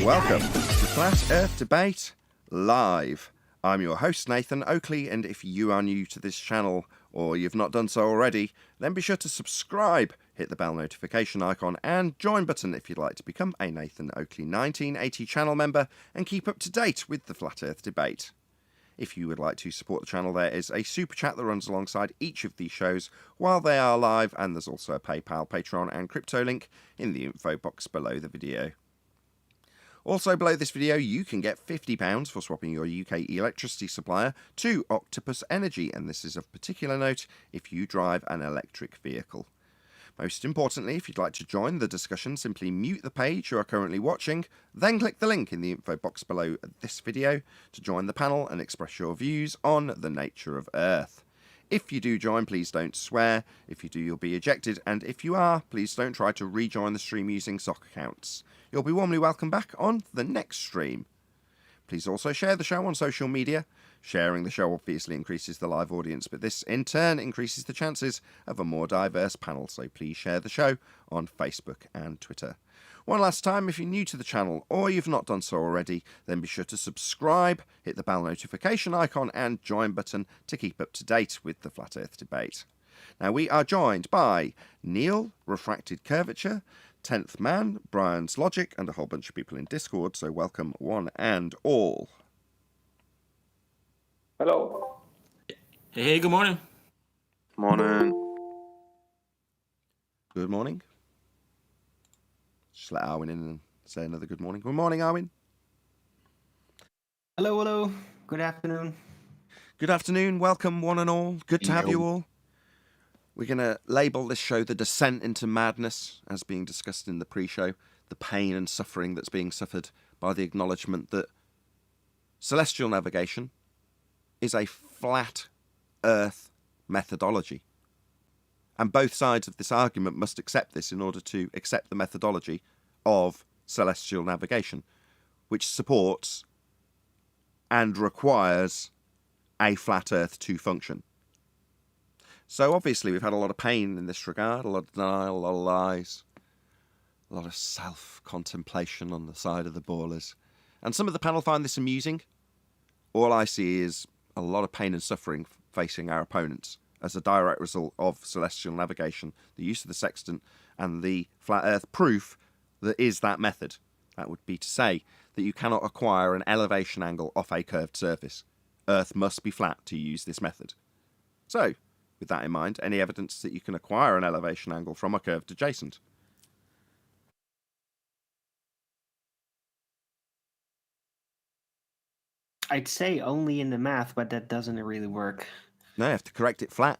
Welcome to Flat Earth Debate Live. I'm your host, Nathan Oakley, and if you are new to this channel or you've not done so already, then be sure to subscribe, hit the bell notification icon and join button if you'd like to become a Nathan Oakley 1980 channel member and keep up to date with the Flat Earth Debate. If you would like to support the channel, there is a super chat that runs alongside each of these shows while they are live, and there's also a PayPal, Patreon and crypto link in the info box below the video. Also below this video, you can get £50 for swapping your UK electricity supplier to Octopus Energy, and this is of particular note if you drive an electric vehicle. Most importantly, if you'd like to join the discussion, simply mute the page you are currently watching, then click the link in the info box below this video to join the panel and express your views on the nature of Earth. If you do join, please don't swear. If you do, you'll be ejected, and if you are, please don't try to rejoin the stream using sock accounts. You'll be warmly welcome back on the next stream. Please also share the show on social media. Sharing the show obviously increases the live audience, but this in turn increases the chances of a more diverse panel, so please share the show on Facebook and Twitter. One last time, if you're new to the channel or you've not done so already, then be sure to subscribe, hit the bell notification icon and join button to keep up to date with the Flat Earth Debate. Now we are joined by Neil, Refracted Curvature, 10th Man, Brian's Logic, and a whole bunch of people in Discord, so welcome one and all. Hello. Hey, good morning. Morning. Good morning. Just let Arwin in and say another good morning. Good morning, Arwin. Hello, hello. Good afternoon. Good afternoon. Welcome, one and all. Good to have you all. We're going to label this show The Descent into Madness, as being discussed in the pre-show, the pain and suffering that's being suffered by the acknowledgement that celestial navigation is a flat Earth methodology. And both sides of this argument must accept this in order to accept the methodology of celestial navigation, which supports and requires a flat Earth to function. So obviously we've had a lot of pain in this regard, a lot of denial, a lot of lies, a lot of self-contemplation on the side of the ballers. And some of the panel find this amusing. All I see is a lot of pain and suffering facing our opponents as a direct result of celestial navigation, the use of the sextant, and the flat Earth proof that is that method. That would be to say that you cannot acquire an elevation angle off a curved surface. Earth must be flat to use this method. So, with that in mind, any evidence that you can acquire an elevation angle from a curved adjacent? I'd say only in the math, but that doesn't really work. No, you have to correct it flat.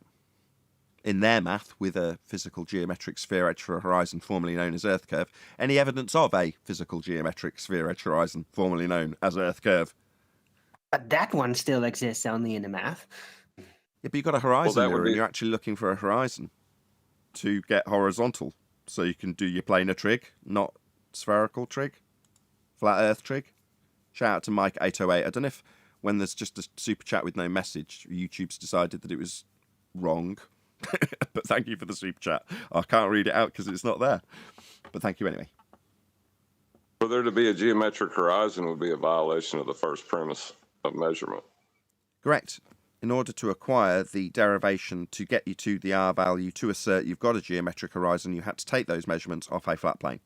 In their math, with a physical geometric sphere edge for a horizon formerly known as Earth curve, any evidence of a physical geometric sphere edge horizon formerly known as Earth curve? But that one still exists only in the math. Yeah, but you've got a horizon mirror and you're actually looking for a horizon to get horizontal. So you can do your planar trig, not spherical trig, flat Earth trig. Shout out to Mike808. I don't know if when there's just a super chat with no message, YouTube's decided that it was wrong. But thank you for the super chat. I can't read it out because it's not there. But thank you anyway. For there to be a geometric horizon would be a violation of the first premise of measurement. Correct. In order to acquire the derivation to get you to the R value to assert you've got a geometric horizon, you had to take those measurements off a flat plane,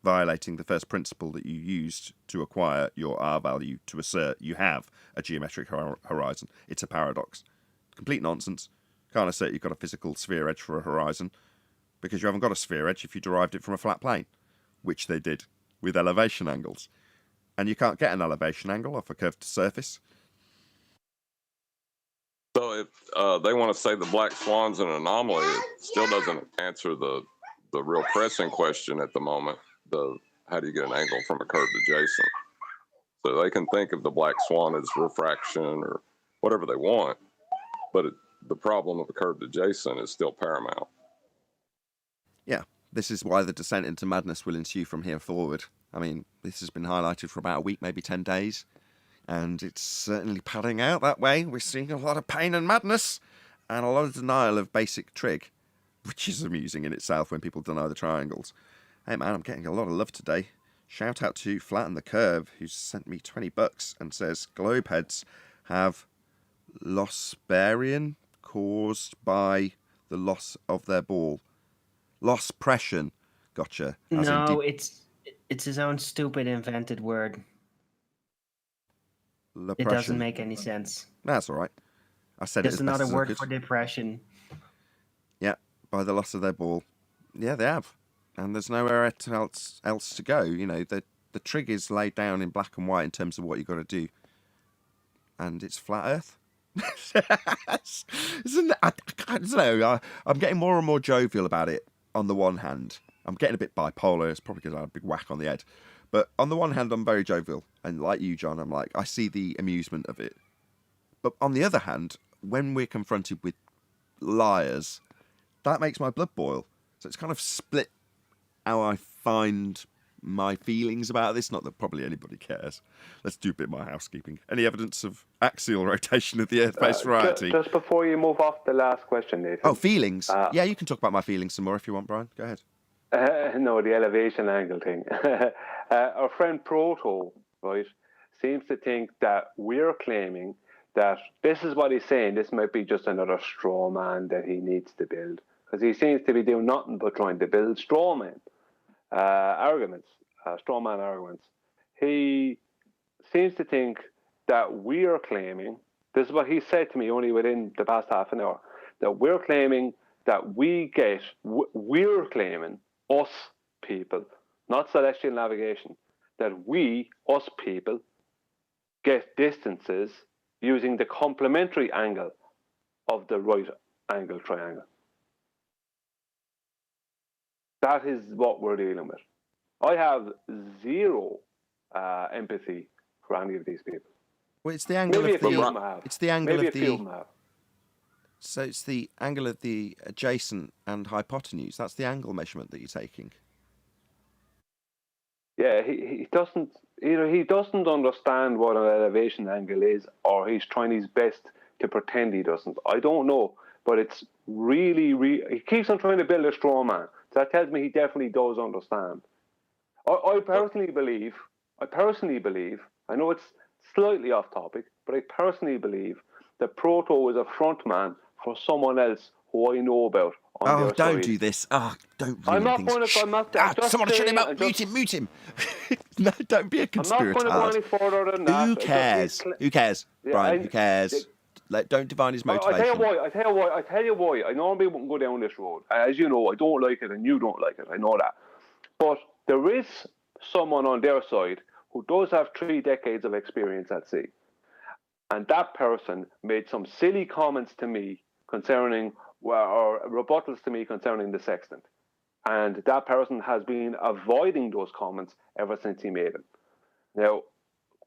violating the first principle that you used to acquire your R value to assert you have a geometric horizon. It's a paradox. Complete nonsense. Can't assert you've got a physical sphere edge for a horizon because you haven't got a sphere edge if you derived it from a flat plane, which they did with elevation angles. And you can't get an elevation angle off a curved surface. So if they want to say the black swan's an anomaly, it still doesn't answer the real pressing question at the moment, how do you get an angle from a curved adjacent? So they can think of the black swan as refraction or whatever they want, but the problem of a curved adjacent is still paramount. Yeah, this is why the descent into madness will ensue from here forward. I mean, this has been highlighted for about a week, maybe 10 days, and it's certainly padding out that way. We're seeing a lot of pain and madness, and a lot of denial of basic trig, which is amusing in itself when people deny the triangles. Hey man, I'm getting a lot of love today. Shout out to Flatten the Curve, who's sent me $20 and says globeheads have lossbarian caused by the loss of their ball. Losspression. Gotcha. As in No, it's his own stupid invented word. It doesn't make any sense. That's all right. I said There's it as best another as I word could. for depression. Yeah, by the loss of their ball. Yeah, they have. And there's nowhere else to go. You know, the trig is laid down in black and white in terms of what you've got to do. And it's flat Earth. I don't know. I'm getting more and more jovial about it on the one hand. I'm getting a bit bipolar. It's probably because I had a big whack on the head. But on the one hand, I'm very jovial. And like you, John, I'm like, I see the amusement of it. But on the other hand, when we're confronted with liars, that makes my blood boil. So it's kind of split how I find my feelings about this. Not that probably anybody cares. Let's do a bit more housekeeping. Any evidence of axial rotation of the Earth-based variety? Just before you move off the last question, Nathan. Oh, feelings. Yeah, you can talk about my feelings some more if you want, Brian. Go ahead. No, the elevation angle thing. Our friend Proto, right, seems to think that we're claiming that this is what he's saying. This might be just another straw man that he needs to build. Because he seems to be doing nothing but trying to build straw man arguments. He seems to think that we are claiming, this is what he said to me only within the past half an hour, that we're claiming that we're claiming, us people, not celestial navigation, that we, us people, get distances using the complementary angle of the right angle triangle. That is what we're dealing with. I have zero empathy for any of these people. Well, it's the angle Maybe of the. It's the angle Maybe of a few of the. them have. So it's the angle of the adjacent and hypotenuse. That's the angle measurement that you're taking. Yeah, he doesn't. Either he doesn't understand what an elevation angle is, or he's trying his best to pretend he doesn't. I don't know, but it's really. He keeps on trying to build a straw man. So that tells me he definitely does understand. I personally believe. I know it's slightly off topic, but I personally believe that Proto is a front man for someone else who I know about. Oh, don't do this. Oh, don't ruin I'm not things. going to. I'm not. I'm just someone shut him saying, up. Mute him. No, don't be a conspirator. I'm not going to go any further than that. Who cares? Who cares, Yeah, Brian? Who cares? Don't divine his motivation. I tell you why. I normally wouldn't go down this road. As you know, I don't like it, and you don't like it. I know that. But there is someone on their side who does have 3 decades of experience at sea, and that person made some silly comments to me concerning, or rebuttals to me concerning the sextant, and that person has been avoiding those comments ever since he made them. Now,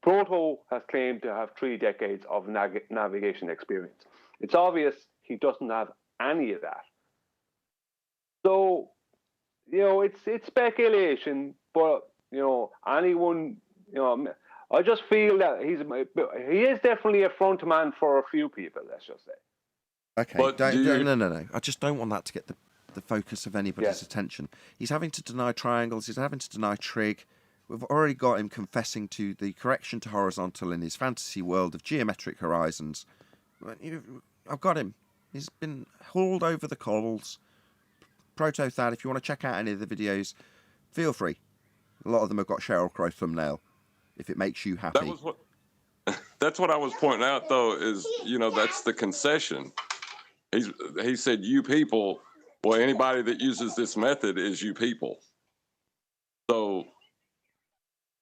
Proto has claimed to have 3 decades of navigation experience. It's obvious he doesn't have any of that. So, it's speculation, but, anyone, I just feel that he is definitely a front man for a few people, let's just say. Okay, But no. I just don't want that to get the focus of anybody's Yeah. attention. He's having to deny triangles. He's having to deny trig. We've already got him confessing to the correction to horizontal in his fantasy world of geometric horizons. I've got him. He's been hauled over the coals. Proto-Thad, if you want to check out any of the videos, feel free. A lot of them have got Sheryl Crow thumbnail, if it makes you happy. That's what I was pointing out, though, is, that's the concession. He said, you people, well, anybody that uses this method is you people. So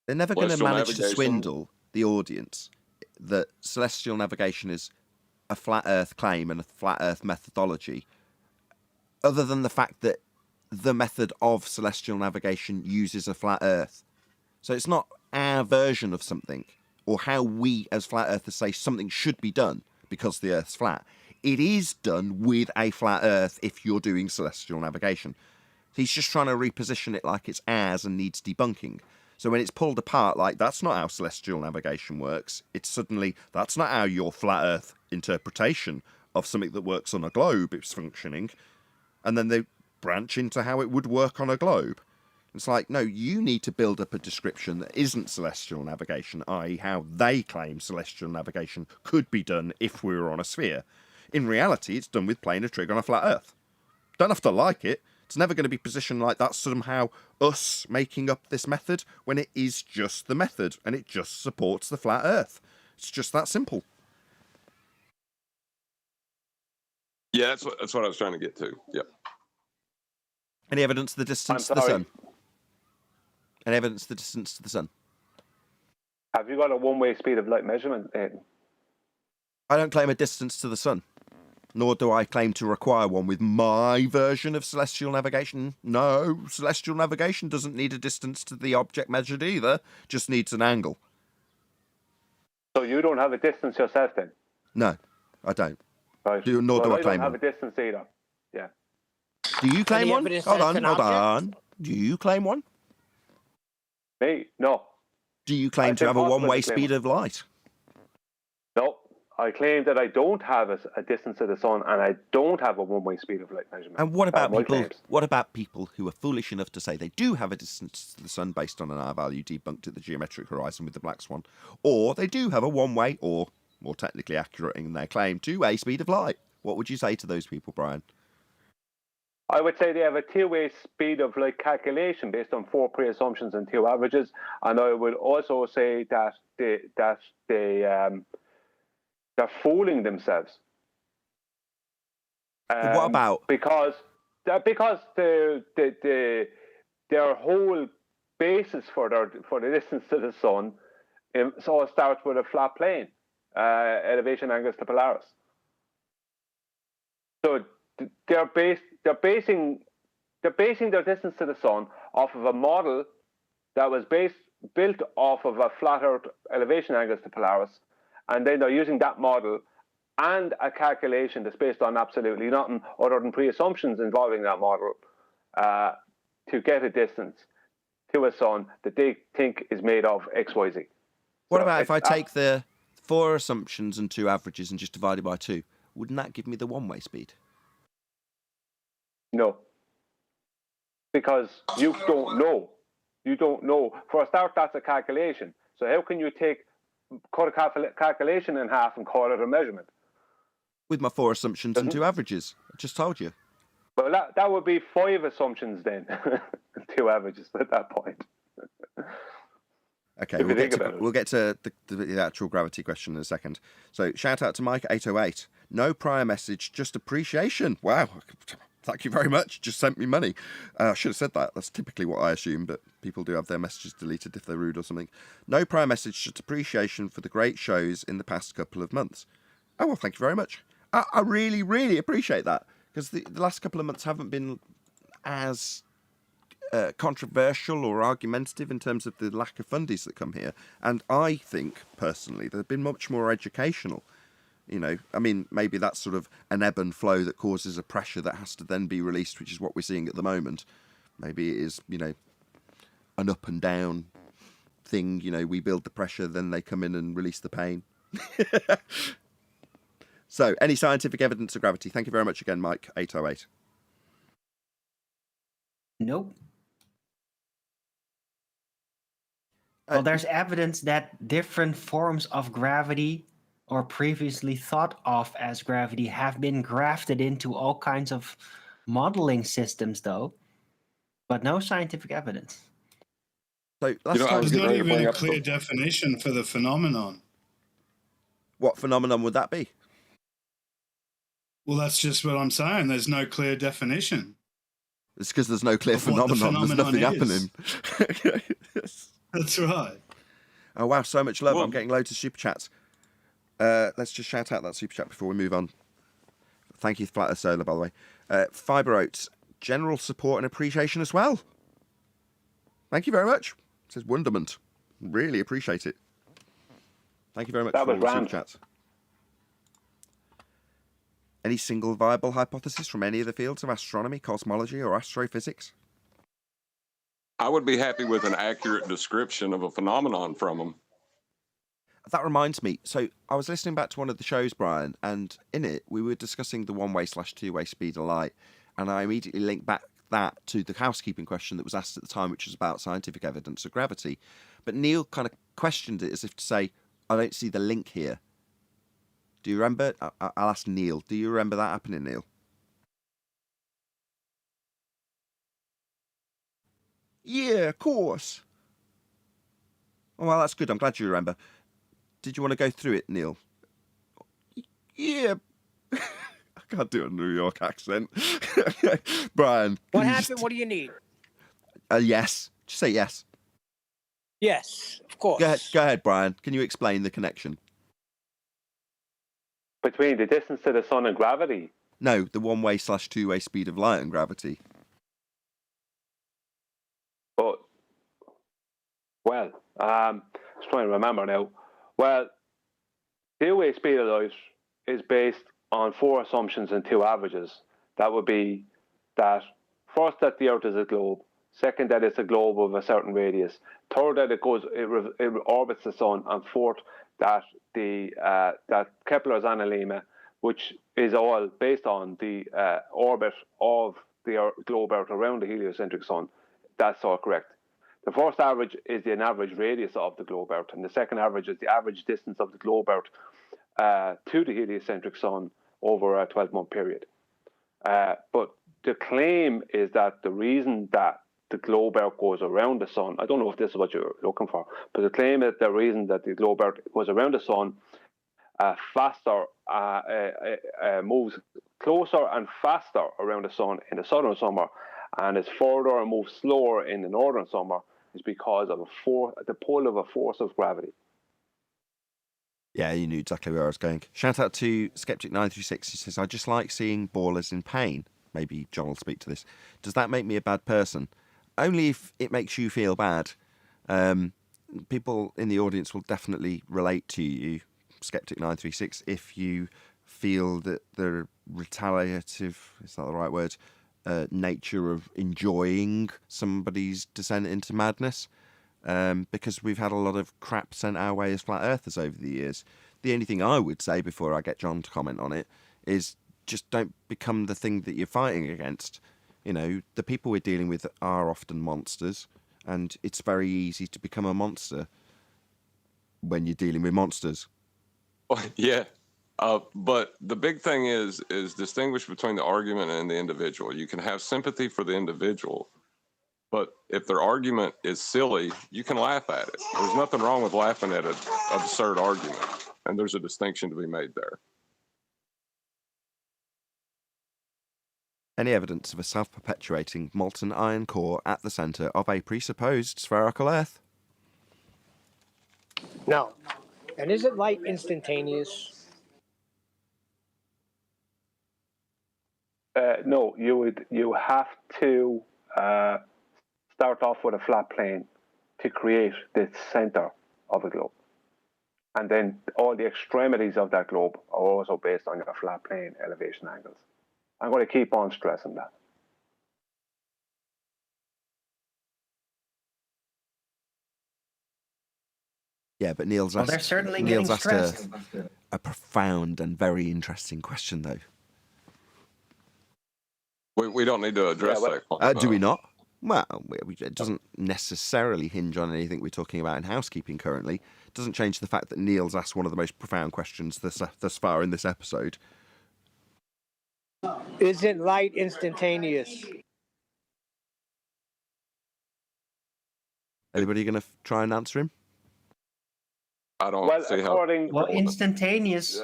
they're never going to celestial manage to navigation. swindle the audience that celestial navigation is a flat Earth claim and a flat Earth methodology, other than the fact that the method of celestial navigation uses a flat Earth. So it's not our version of something, or how we as flat earthers say something should be done because the Earth's flat. It is done with a flat Earth if you're doing celestial navigation. He's just trying to reposition it like it's ours and needs debunking. So when it's pulled apart, like, that's not how celestial navigation works, it's suddenly, that's not how your flat Earth interpretation of something that works on a globe is functioning. And then they branch into how it would work on a globe. It's like, no, you need to build up a description that isn't celestial navigation, i.e. how they claim celestial navigation could be done if we were on a sphere. In reality, it's done with playing a trig on a flat Earth. Don't have to like it. It's never going to be positioned like that's somehow us making up this method when it is just the method and it just supports the flat Earth. It's just that simple. Yeah, that's what I was trying to get to. Yep. Any evidence of the distance to the sun? Any evidence of the distance to the sun? Have you got a one-way speed of light measurement, Nathan? I don't claim a distance to the sun, nor do I claim to require one with my version of celestial navigation. No, celestial navigation doesn't need a distance to the object measured either, just needs an angle. So you don't have a distance yourself then? No, I don't. Right. Nor do I claim don't have one. a distance either. Yeah. Do you claim Any one? evidence Hold that on, it's an hold on. Do you claim one? Me? No. Do you claim It's to have a impossible one-way to claim speed of light? No. I claim that I don't have a distance to the sun, and I don't have a one-way speed of light measurement. And what about my people? claims. What about people who are foolish enough to say they do have a distance to the sun based on an R value debunked at the geometric horizon with the black swan, or they do have a one-way, or more technically accurate in their claim, two-way speed of light? What would you say to those people, Brian? I would say they have a two-way speed of light calculation based on 4 pre-assumptions and 2 averages, and I would also say that they're fooling themselves. What about because their whole basis for the distance to the sun so starts with a flat plane, elevation angles to Polaris. So they're basing their distance to the sun off of a model that was built off of a flat Earth elevation angles to Polaris, and then they're using that model and a calculation that's based on absolutely nothing other than pre-assumptions involving that model to get a distance to a sun that they think is made of XYZ. What about if I take the 4 assumptions and 2 averages and just divide it by 2? Wouldn't that give me the one-way speed? No. Because you don't know. You don't know. For a start, that's a calculation. So how can you cut a calculation in half and call it a measurement? With my 4 assumptions and 2 averages. I just told you. Well, that would be 5 assumptions then, and 2 averages at that point. Okay, we'll get to the actual gravity question in a second. So, shout out to Mike808. No prior message, just appreciation. Wow, thank you very much. Just sent me money. I should have said that. That's typically what I assume, but people do have their messages deleted if they're rude or something. No prior message, just appreciation for the great shows in the past couple of months. Oh, well, thank you very much. I really, really appreciate that, because the last couple of months haven't been as controversial or argumentative in terms of the lack of fundies that come here. And I think, personally, they've been much more educational. You know, I mean, maybe that's sort of an ebb and flow that causes a pressure that has to then be released, which is what we're seeing at the moment. Maybe it is, you know, an up and down thing. You know, we build the pressure, then they come in and release the pain. So, any scientific evidence of gravity? Thank you very much again, Mike808. Nope. Well, there's evidence that different forms of gravity, or previously thought of as gravity, have been grafted into all kinds of modeling systems, though, but no scientific evidence. So last time, there's not even a clear definition for the phenomenon. What phenomenon would that be? Well, that's just what I'm saying. There's no clear definition. It's because there's no clear Of what the phenomenon. There's nothing phenomenon happening. Yes. That's right. Oh, wow, so much love. Well, I'm getting loads of super chats. Let's just shout out that super chat before we move on. Thank you, Flat Earth Solar, by the way. Fiber Oats, general support and appreciation as well. Thank you very much. It says wonderment. Really appreciate it. Thank you very much That for all was the super grand. chats. Any single viable hypothesis from any of the fields of astronomy, cosmology, or astrophysics? I would be happy with an accurate description of a phenomenon from them. That reminds me. So I was listening back to one of the shows, Brian, and in it we were discussing the one-way/two-way speed of light, and I immediately linked back that to the housekeeping question that was asked at the time, which was about scientific evidence of gravity. But Neil kind of questioned it as if to say, I don't see the link here. Do you remember? I'll ask Neil. Do you remember that happening, Neil? Yeah, of course. Oh, well, that's good. I'm glad you remember. Did you want to go through it, Neil? Yeah. I can't do a New York accent. Brian. What happened? What do you need? Yes. Just say yes. Yes, of course. Go ahead, Brian. Can you explain the connection? Between the distance to the sun and gravity? No, the one-way / two-way speed of light and gravity. But, well, just trying to remember now. Well, two-way speed of light is based on 4 assumptions and 2 averages. That would be that first, that the Earth is a globe. Second, that it's a globe of a certain radius. Third, that it orbits the sun. And fourth, that that Kepler's analemma, which is all based on the orbit of the globe Earth around the heliocentric sun. That's all correct. The first average is the average radius of the globe Earth, and the second average is the average distance of the globe Earth to the heliocentric sun over a 12-month period. But the claim is that the reason that the globe Earth goes around the sun, I don't know if this is what you're looking for, but the claim is the reason that the globe Earth goes around the sun faster, moves closer and faster around the sun in the southern summer, and is further and moves slower in the northern summer, is because of the pull of a force of gravity. Yeah, you knew exactly where I was going. Shout out to Skeptic936. He says, I just like seeing ballers in pain. Maybe John will speak to this. Does that make me a bad person? Only if it makes you feel bad. People in the audience will definitely relate to you, Skeptic936, if you feel that the retaliative, is that the right word, nature of enjoying somebody's descent into madness. Because we've had a lot of crap sent our way as flat earthers over the years. The only thing I would say before I get John to comment on it is just don't become the thing that you're fighting against. You know, the people we're dealing with are often monsters, and it's very easy to become a monster when you're dealing with monsters. Yeah. But the big thing is distinguish between the argument and the individual. You can have sympathy for the individual, but if their argument is silly, you can laugh at it. There's nothing wrong with laughing at an absurd argument, and there's a distinction to be made there. Any evidence of a self-perpetuating molten iron core at the centre of a presupposed spherical Earth? No. And is it light instantaneous? No, you have to start off with a flat plane to create the center of a globe. And then all the extremities of that globe are also based on your flat plane elevation angles. I'm going to keep on stressing that. Yeah, but Neil's asked, They're certainly Neil's getting asked stressed. a profound and very interesting question, though. We don't need to address that. Do we not? Well, it doesn't necessarily hinge on anything we're talking about in housekeeping currently. It doesn't change the fact that Neil's asked one of the most profound questions thus far in this episode. Isn't light instantaneous? Anybody going to try and answer him? I don't see how. Well, instantaneous.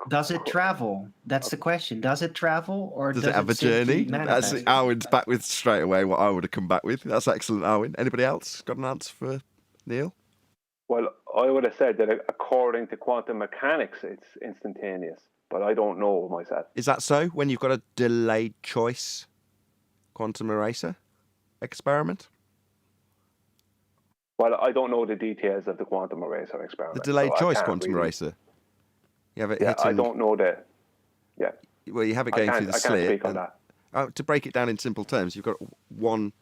Does it travel? That's the question. Does it travel, or Does it have a journey? That's Arwen's back with straight away what I would have come back with. That's excellent, Arwen. Anybody else got an answer for Neil? Well, I would have said that according to quantum mechanics, it's instantaneous, but I don't know myself. Is that so? When you've got a delayed choice quantum eraser experiment? Well, I don't know the details of the quantum eraser experiment. The delayed so choice quantum eraser. You have it hitting... I don't know that. Yeah. Well, you have it going through the slit. I can't speak on that. To break it down in simple terms, you've got one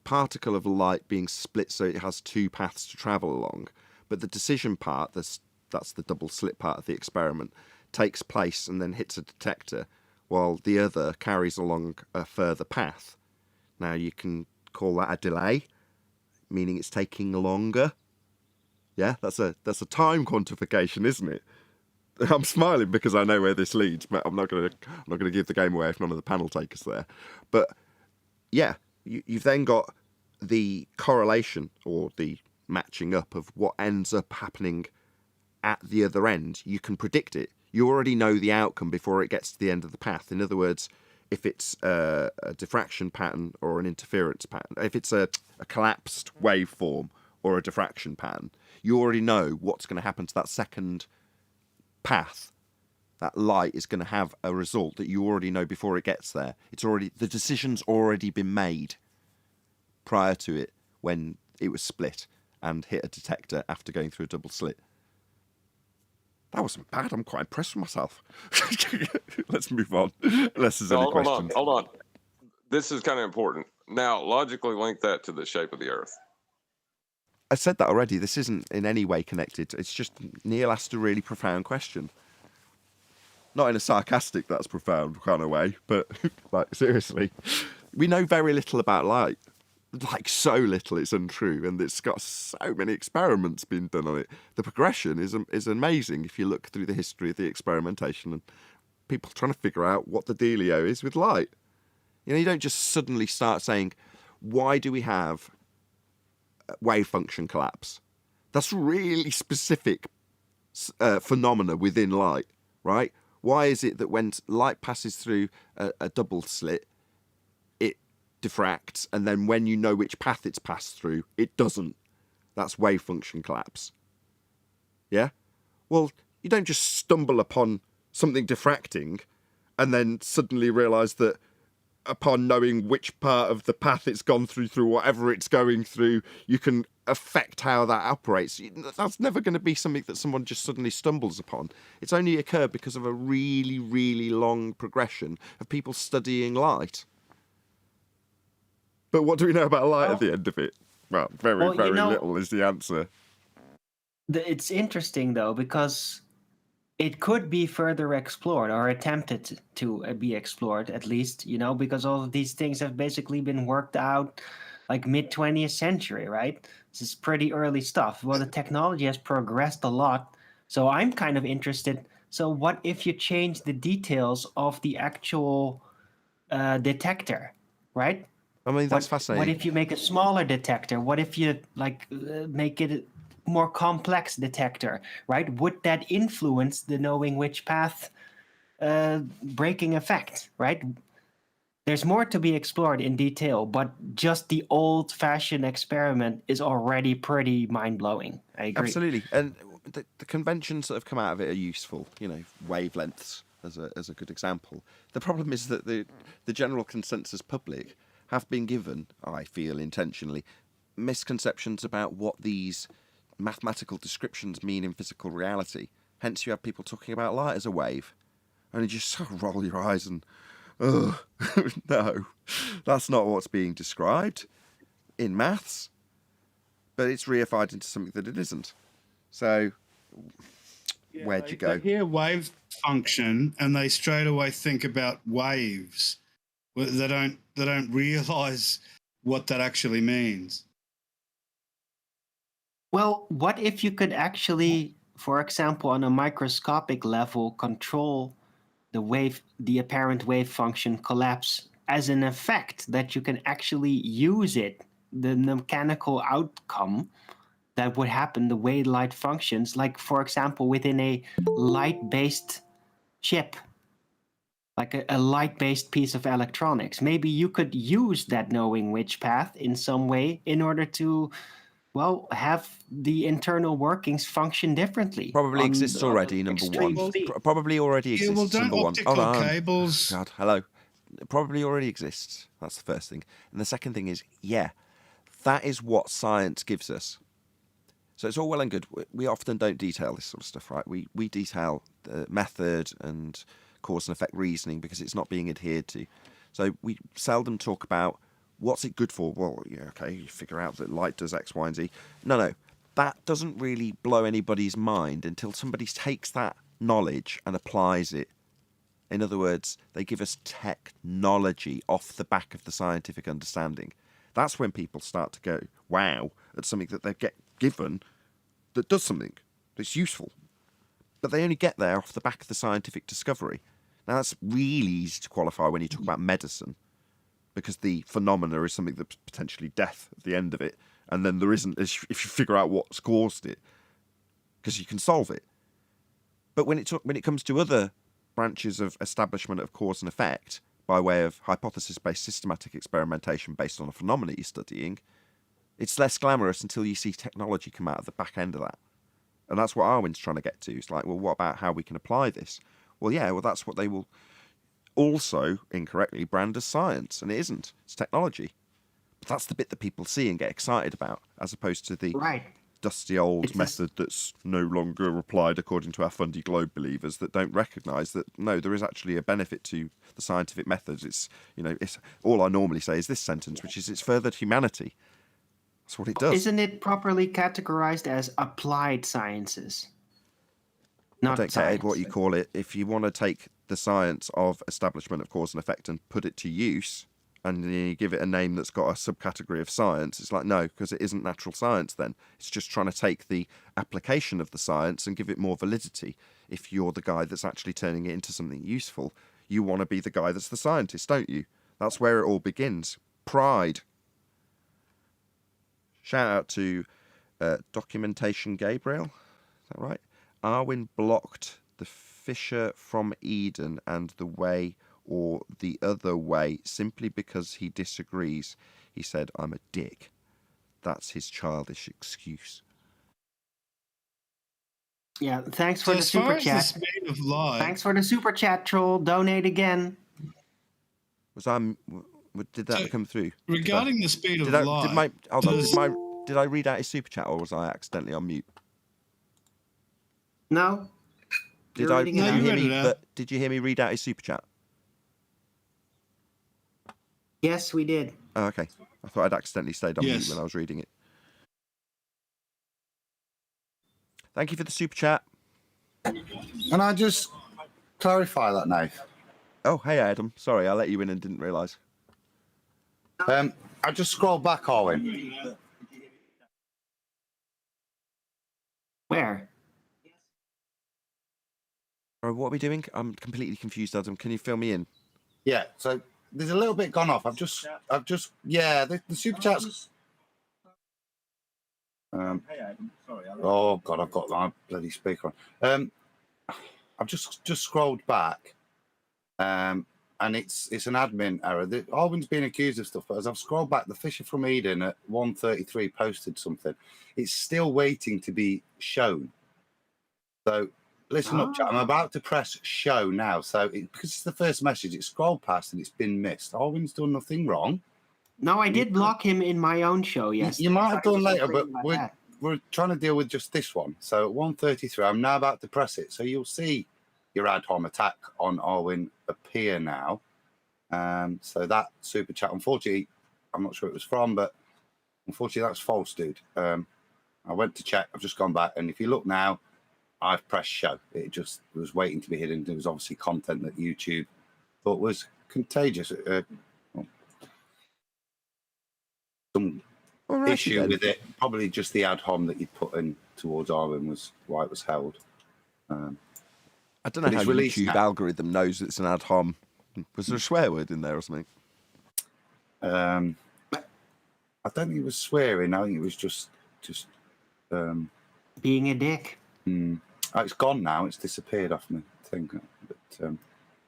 particle of light being split so it has 2 paths to travel along. But the decision part, that's the double slit part of the experiment, takes place and then hits a detector while the other carries along a further path. Now, you can call that a delay, meaning it's taking longer. Yeah, that's a time quantification, isn't it? I'm smiling because I know where this leads, but I'm not going to give the game away if none of the panel takers there. But yeah, you've then got the correlation or the matching up of what ends up happening at the other end. You can predict it. You already know the outcome before it gets to the end of the path. In other words, if it's a diffraction pattern or an interference pattern, if it's a collapsed waveform or a diffraction pattern, you already know what's going to happen to that second path. That light is going to have a result that you already know before it gets there. The decision's already been made prior to it when it was split and hit a detector after going through a double slit. That wasn't bad. I'm quite impressed with myself. Let's move on, unless there's any questions. Hold on. This is kind of important. Now, logically link that to the shape of the Earth. I said that already. This isn't in any way connected. It's just Neil asked a really profound question. Not in a sarcastic, that's profound kind of way, but like seriously. We know very little about light. Like so little, it's untrue, and it's got so many experiments being done on it. The progression is amazing if you look through the history of the experimentation and people trying to figure out what the dealio is with light. You know, you don't just suddenly start saying, why do we have wave function collapse? That's really specific phenomena within light, right? Why is it that when light passes through a double slit, diffracts, and then when you know which path it's passed through, it doesn't? That's wave function collapse. Yeah? Well, you don't just stumble upon something diffracting and then suddenly realise that upon knowing which part of the path it's gone through whatever it's going through, you can affect how that operates. That's never going to be something that someone just suddenly stumbles upon. It's only occurred because of a really, really long progression of people studying light. But what do we know about light at the end of it? Well, very little is the answer. It's interesting, though, because it could be further explored or attempted to be explored, at least, because all of these things have basically been worked out like mid-20th century, right? This is pretty early stuff. Well, the technology has progressed a lot, so I'm kind of interested. So what if you change the details of the actual detector, right? I mean, that's fascinating. What if you make a smaller detector? What if you make it a more complex detector, right? Would that influence the knowing which path breaking effect, right? There's more to be explored in detail, but just the old-fashioned experiment is already pretty mind-blowing. I agree. Absolutely. And the conventions that have come out of it are useful. Wavelengths as a good example. The problem is that the general consensus public have been given, I feel intentionally, misconceptions about what these mathematical descriptions mean in physical reality. Hence you have people talking about light as a wave. And you just sort of roll your eyes and, no, that's not what's being described in maths. But it's reified into something that it isn't. So, where'd you go? They hear wave function and they straight away think about waves. They don't realise what that actually means. Well, what if you could actually, for example, on a microscopic level, control the apparent wave function collapse as an effect that you can actually use it, the mechanical outcome that would happen, the way light functions, like, for example, within a light-based chip, like a light-based piece of electronics. Maybe you could use that knowing which path in some way in order to, have the internal workings function differently. Probably exists already, number one. Probably already exists, don't number one. optical cables... God, hello. It probably already exists. That's the first thing. And the second thing is, that is what science gives us. So it's all well and good. We often don't detail this sort of stuff, right? We detail the method and cause and effect reasoning because it's not being adhered to. So we seldom talk about what's it good for. Well, you figure out that light does X, Y, and Z. No, that doesn't really blow anybody's mind until somebody takes that knowledge and applies it In other words, they give us technology off the back of the scientific understanding. That's when people start to go, wow, at something that they get given that does something, that's useful. But they only get there off the back of the scientific discovery. Now, that's really easy to qualify when you talk about medicine, because the phenomena is something that's potentially death at the end of it, and then there isn't if you figure out what's caused it, because you can solve it. But when it comes to other branches of establishment of cause and effect, by way of hypothesis-based systematic experimentation based on a phenomena you're studying, it's less glamorous until you see technology come out of the back end of that. And that's what Arwin's trying to get to. It's like, well, what about how we can apply this? Well, yeah, well, that's what they will also incorrectly brand as science, and it isn't. It's technology. But that's the bit that people see and get excited about, as opposed to the dusty old method that's no longer applied according to our fundy globe believers that don't recognise that, no, there is actually a benefit to the scientific methods. It's, it's all I normally say is this sentence, which is it's furthered humanity. That's what it does. Isn't it properly categorized as applied sciences? Not I don't science. care what you call it. If you want to take the science of establishment of cause and effect and put it to use, and you give it a name that's got a subcategory of science, it's like, no, because it isn't natural science then. It's just trying to take the application of the science and give it more validity. If you're the guy that's actually turning it into something useful, you want to be the guy that's the scientist, don't you? That's where it all begins. Pride. Shout out to Documentation Gabriel. Is that right? Arwin blocked the Fisher from Eden and the way or the other way simply because he disagrees. He said, I'm a dick. That's his childish excuse. Yeah, thanks for the super chat. The speed of light, Thanks for the super chat, troll. Donate again. Did that come through? regarding the speed of light. Did I read out his super chat, or was I accidentally on mute? No. Did you hear me read out his super chat? Yes, we did. Oh, okay. I thought I'd accidentally stayed on mute when I was reading it. Thank you for the super chat. Can I just clarify that now? Oh, hey, Adam. Sorry, I let you in and didn't realise. I just scrolled back, Arwin. Where? What are we doing? I'm completely confused, Adam. Can you fill me in? Yeah, so there's a little bit gone off. The super chats. Oh God, I've got my bloody speaker on. I've just scrolled back, and it's an admin error. Arwin's been accused of stuff, but as I've scrolled back, the Fisher from Eden at 1:33 posted something. It's still waiting to be shown. So listen up, chat. I'm about to press show now. So because it's the first message, it scrolled past and it's been missed. Arwin's done nothing wrong. No, I did block him in my own show. Yes, you might have done later, but we're trying to deal with just this one. So at 1:33, I'm now about to press it. So you'll see your ad hom attack on Arwin appear now. So that super chat, unfortunately, I'm not sure it was from, but unfortunately that's false, dude. I went to check. I've just gone back, and if you look now, I've pressed show. It just was waiting to be hidden. There was obviously content that YouTube thought was contagious. Some issue with it. Probably just the ad hom that you put in towards Arwin was why it was held. I don't know how the YouTube algorithm knows it's an ad hom. Was there a swear word in there or something? I don't think it was swearing. I think it was just being a dick. It's gone now. It's disappeared off my thing. But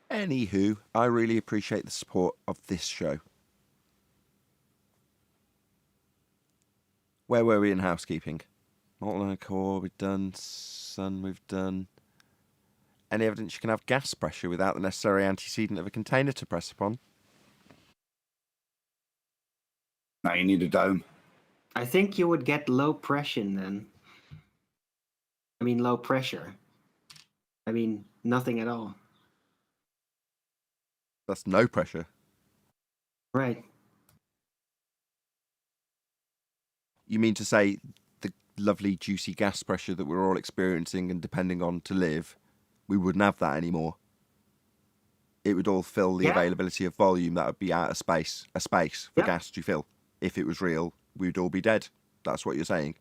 anywho, I really appreciate the support of this show. Where were we in housekeeping? Molten core, we've done. Sun, we've done. Any evidence you can have gas pressure without the necessary antecedent of a container to press upon? No, you need a dome. I think you would get low pressure then. I mean, low pressure. I mean, nothing at all. That's no pressure. Right. You mean to say the lovely juicy gas pressure that we're all experiencing and depending on to live, we wouldn't have that anymore? it would all fill the Yeah. availability of volume that would be out of space, a space for Yeah. gas to fill. If it was real, we'd all be dead. That's what you're saying.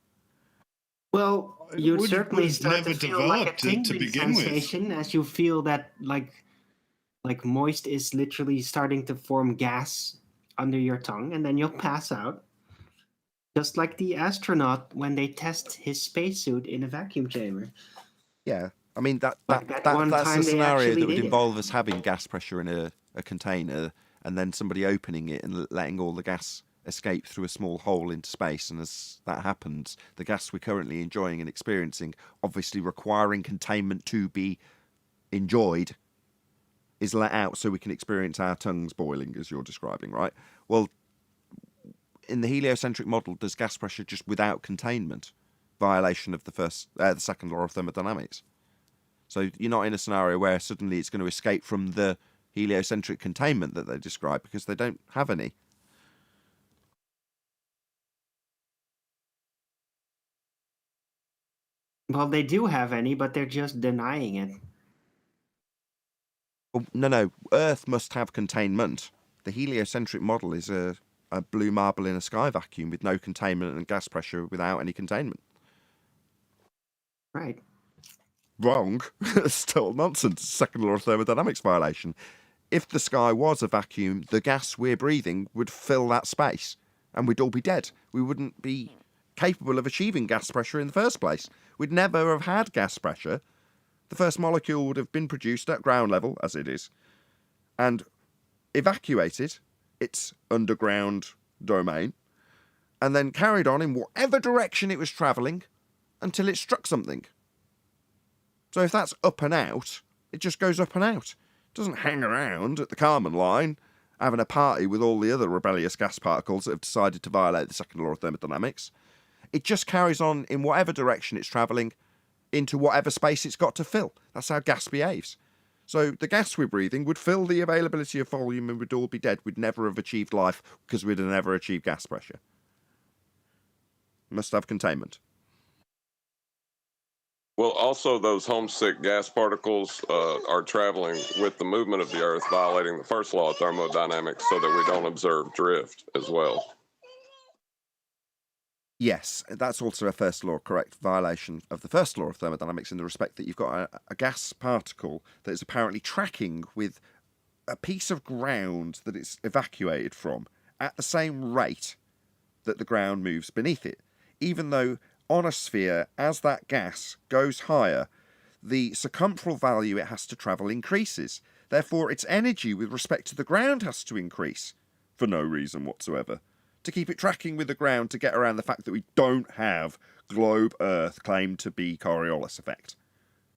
Well, It you'd would certainly have start to never feel like a developed to tingling begin with. sensation as you feel that like moist is literally starting to form gas under your tongue, and then you'll pass out. Just like the astronaut when they test his spacesuit in a vacuum chamber. Yeah. I mean, Like that one that's time a they scenario actually that would did it. involve us having gas pressure in a container and then somebody opening it and letting all the gas escape through a small hole into space. And as that happens, the gas we're currently enjoying and experiencing, obviously requiring containment to be enjoyed, is let out so we can experience our tongues boiling, as you're describing, right? Well, in the heliocentric model, does gas pressure just without containment, violation of the second law of thermodynamics? So you're not in a scenario where suddenly it's going to escape from the heliocentric containment that they describe, because they don't have any. Well, they do have any, but they're just denying it. Well, no. Earth must have containment. The heliocentric model is a blue marble in a sky vacuum with no containment and gas pressure without any containment. Right. Wrong. Still nonsense. Second law of thermodynamics violation. If the sky was a vacuum, the gas we're breathing would fill that space and we'd all be dead. We wouldn't be capable of achieving gas pressure in the first place. We'd never have had gas pressure. The first molecule would have been produced at ground level, as it is, and evacuated its underground domain, and then carried on in whatever direction it was travelling until it struck something. So if that's up and out, it just goes up and out. It doesn't hang around at the Kármán line, having a party with all the other rebellious gas particles that have decided to violate the second law of thermodynamics. It just carries on in whatever direction it's travelling into whatever space it's got to fill. That's how gas behaves. So the gas we're breathing would fill the availability of volume and we'd all be dead. We'd never have achieved life because we'd have never achieved gas pressure. Must have containment. Well, also those homesick gas particles are traveling with the movement of the Earth, violating the first law of thermodynamics so that we don't observe drift as well. Yes, that's also a first law, correct, violation of the first law of thermodynamics in the respect that you've got a gas particle that is apparently tracking with a piece of ground that it's evacuated from at the same rate that the ground moves beneath it, even though on a sphere, as that gas goes higher, the circumferential value it has to travel increases. Therefore, its energy with respect to the ground has to increase for no reason whatsoever, to keep it tracking with the ground to get around the fact that we don't have globe Earth claimed to be Coriolis effect.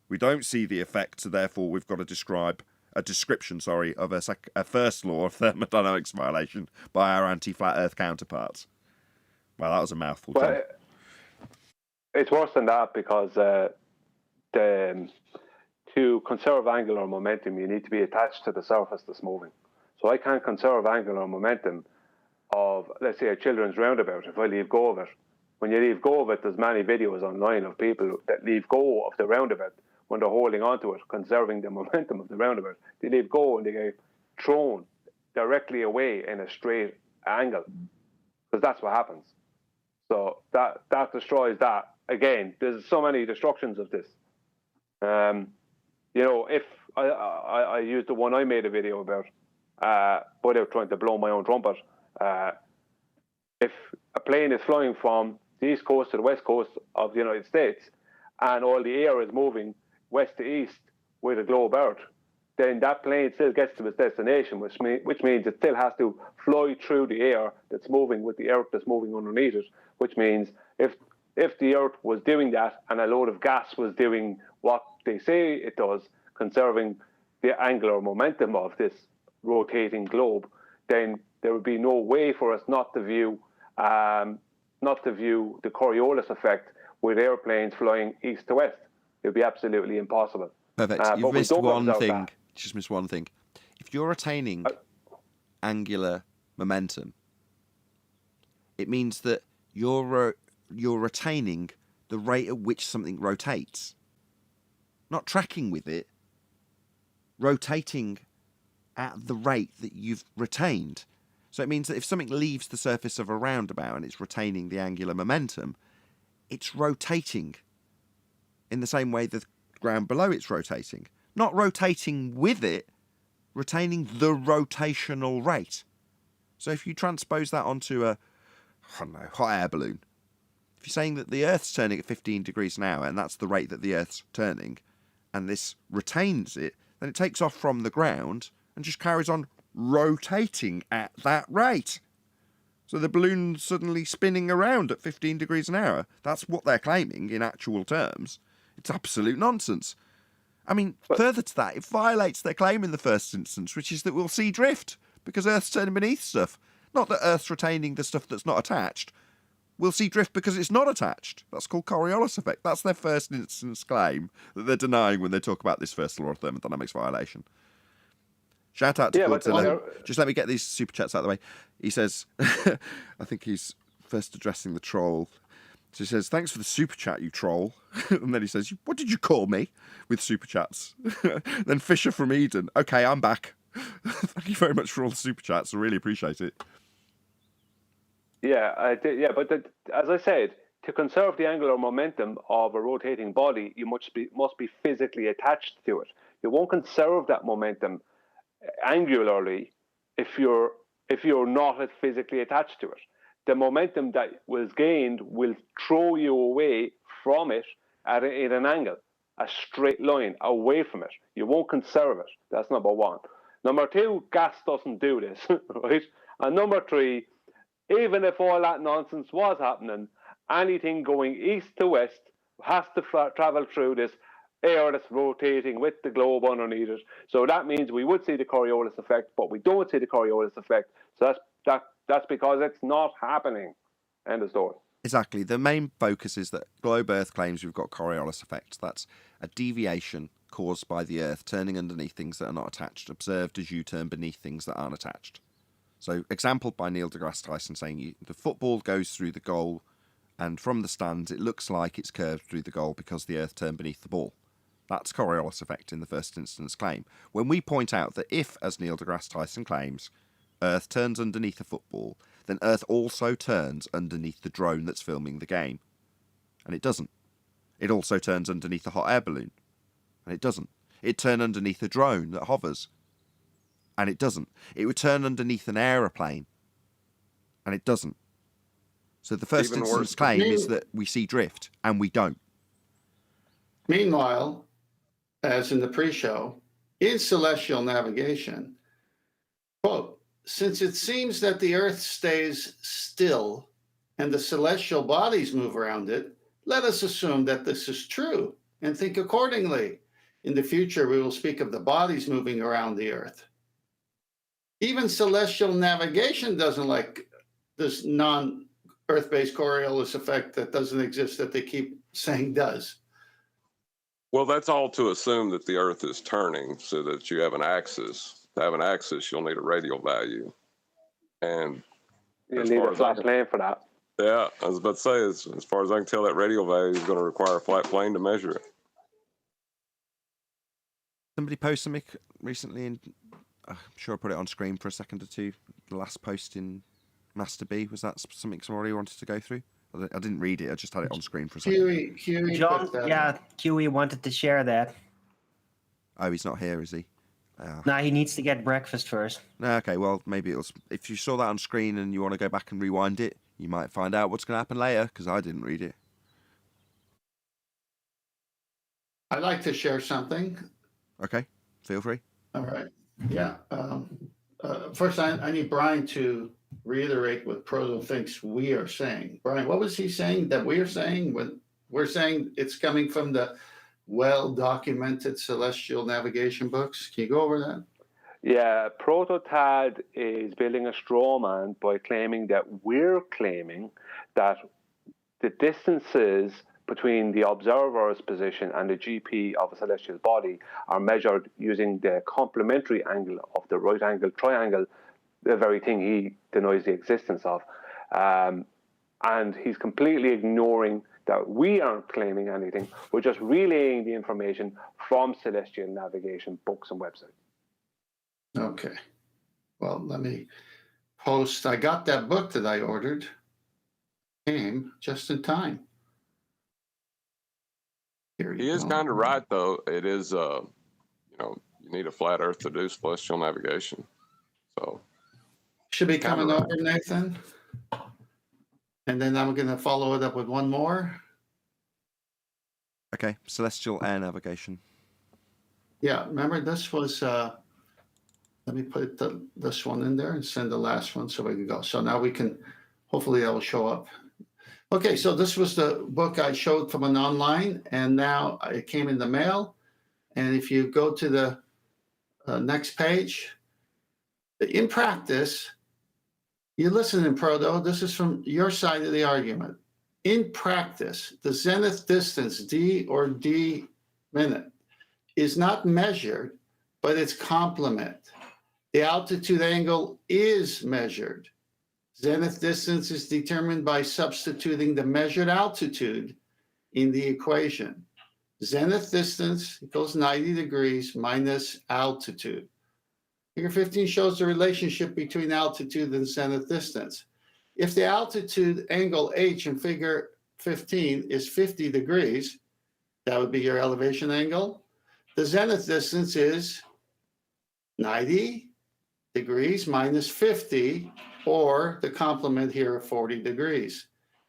We don't see the effect, so therefore we've got to describe a description, of a first law of thermodynamics violation by our anti-flat Earth counterparts. Well, that was a mouthful. Well, it's worse than that because to conserve angular momentum, you need to be attached to the surface that's moving. So I can't conserve angular momentum of, let's say, a children's roundabout if I leave go of it. When you leave go of it, there's many videos online of people that leave go of the roundabout when they're holding onto it, conserving the momentum of the roundabout. They leave go and they get thrown directly away in a straight angle, because that's what happens. So that destroys that. Again, there's so many destructions of this. If I used the one I made a video about, without trying to blow my own trumpet, if a plane is flying from the east coast to the west coast of the United States and all the air is moving west to east with a globe Earth, then that plane still gets to its destination, which means it still has to fly through the air that's moving with the Earth that's moving underneath it, which means if the Earth was doing that and a load of gas was doing what they say it does, conserving the angular momentum of this rotating globe, then there would be no way for us not to view the Coriolis effect with airplanes flying east to west. It would be absolutely impossible. Perfect. You've missed one thing. Just missed one thing. If you're attaining angular momentum, it means that you're retaining the rate at which something rotates. Not tracking with it, rotating at the rate that you've retained. So it means that if something leaves the surface of a roundabout and it's retaining the angular momentum, it's rotating in the same way the ground below it's rotating. Not rotating with it, retaining the rotational rate. So if you transpose that onto a, I don't know, hot air balloon, if you're saying that the Earth's turning at 15 degrees an hour and that's the rate that the Earth's turning, and this retains it, then it takes off from the ground and just carries on rotating at that rate. So the balloon's suddenly spinning around at 15 degrees an hour. That's what they're claiming in actual terms. It's absolute nonsense. I mean, further to that, it violates their claim in the first instance, which is that we'll see drift because Earth's turning beneath stuff. Not that Earth's retaining the stuff that's not attached. We'll see drift because it's not attached. That's called Coriolis effect. That's their first instance claim that they're denying when they talk about this first law of thermodynamics violation. Shout out to Godzilla. Just let me get these super chats out of the way. He says, I think he's first addressing the troll. So he says, thanks for the super chat, you troll. And then he says, what did you call me with super chats? Then Fisher from Eden. Okay, I'm back. Thank you very much for all the super chats. I really appreciate it. Yeah, I did. Yeah, but as I said, to conserve the angular momentum of a rotating body, you must be physically attached to it. You won't conserve that momentum angularly if you're not physically attached to it. The momentum that was gained will throw you away from it at an angle, a straight line away from it. You won't conserve it. That's number one. Number two, gas doesn't do this, right? And number three, even if all that nonsense was happening, anything going east to west has to travel through this air that's rotating with the globe underneath it. So that means we would see the Coriolis effect, but we don't see the Coriolis effect. So that's because it's not happening. End of story. Exactly. The main focus is that Globe Earth claims we've got Coriolis effect. That's a deviation caused by the Earth turning underneath things that are not attached, observed as you turn beneath things that aren't attached. So, exampled by Neil deGrasse Tyson saying the football goes through the goal, and from the stands it looks like it's curved through the goal because the Earth turned beneath the ball. That's Coriolis effect in the first instance claim. When we point out that if, as Neil deGrasse Tyson claims, Earth turns underneath a football, then Earth also turns underneath the drone that's filming the game. And it doesn't. It also turns underneath a hot air balloon. And it doesn't. It turns underneath a drone that hovers. And it doesn't. It would turn underneath an aeroplane. And it doesn't. So the first instance claim is that we see drift, and we don't. Meanwhile, as in the pre-show, in celestial navigation, quote, since it seems that the Earth stays still and the celestial bodies move around it, let us assume that this is true and think accordingly. In the future, we will speak of the bodies moving around the Earth. Even celestial navigation doesn't like this non-Earth-based Coriolis effect that doesn't exist that they keep saying does. Well, that's all to assume that the Earth is turning so that you have an axis. To have an axis, you'll need a radial value. And you'll need a flat plane for that. Yeah, I was about to say, as far as I can tell, that radial value is going to require a flat plane to measure it. Somebody posted something recently, and I'm sure I put it on screen for a second or two. The last post in Master B, was that something somebody wanted to go through? I didn't read it, I just had it on screen for a second. Huey John, Huey wanted to share that. Oh, he's not here, is he? No, he needs to get breakfast first. Okay, well, maybe if you saw that on screen and you want to go back and rewind it, you might find out what's going to happen later, because I didn't read it. I'd like to share something. Okay, feel free. All right. Yeah. First, I need Brian to reiterate what Proto thinks we are saying. Brian, what was he saying that we are saying? When we're saying it's coming from the well-documented celestial navigation books. Can you go over that? Yeah, Proto-Tad is building a straw man by claiming that we're claiming that the distances between the observer's position and the GP of a celestial body are measured using the complementary angle of the right angle triangle, the very thing he denies the existence of. And he's completely ignoring that we aren't claiming anything. We're just relaying the information from celestial navigation books and websites. Okay. Well, let me post. I got that book that I ordered. Came just in time. Here He you is go. kind of right, though. It is, you need a flat Earth to do celestial navigation. So Should be coming Kinda over, Nathan. And then I'm going to follow it up with one more. Okay, celestial air navigation. Yeah, remember this was, let me put this one in there and send the last one so we can go. So now we can, hopefully that will show up. Okay, so this was the book I showed from an online, and now it came in the mail. And if you go to the next page, in practice, you listen in Proto, this is from your side of the argument. In practice, the zenith distance, d or d minute, is not measured, but its complement. The altitude angle is measured. Zenith distance is determined by substituting the measured altitude in the equation. Zenith distance equals 90 degrees minus altitude. Figure 15 shows the relationship between altitude and zenith distance. If the altitude angle h in figure 15 is 50 degrees, that would be your elevation angle. The zenith distance is 90 degrees minus 50, or the complement here of 40 degrees,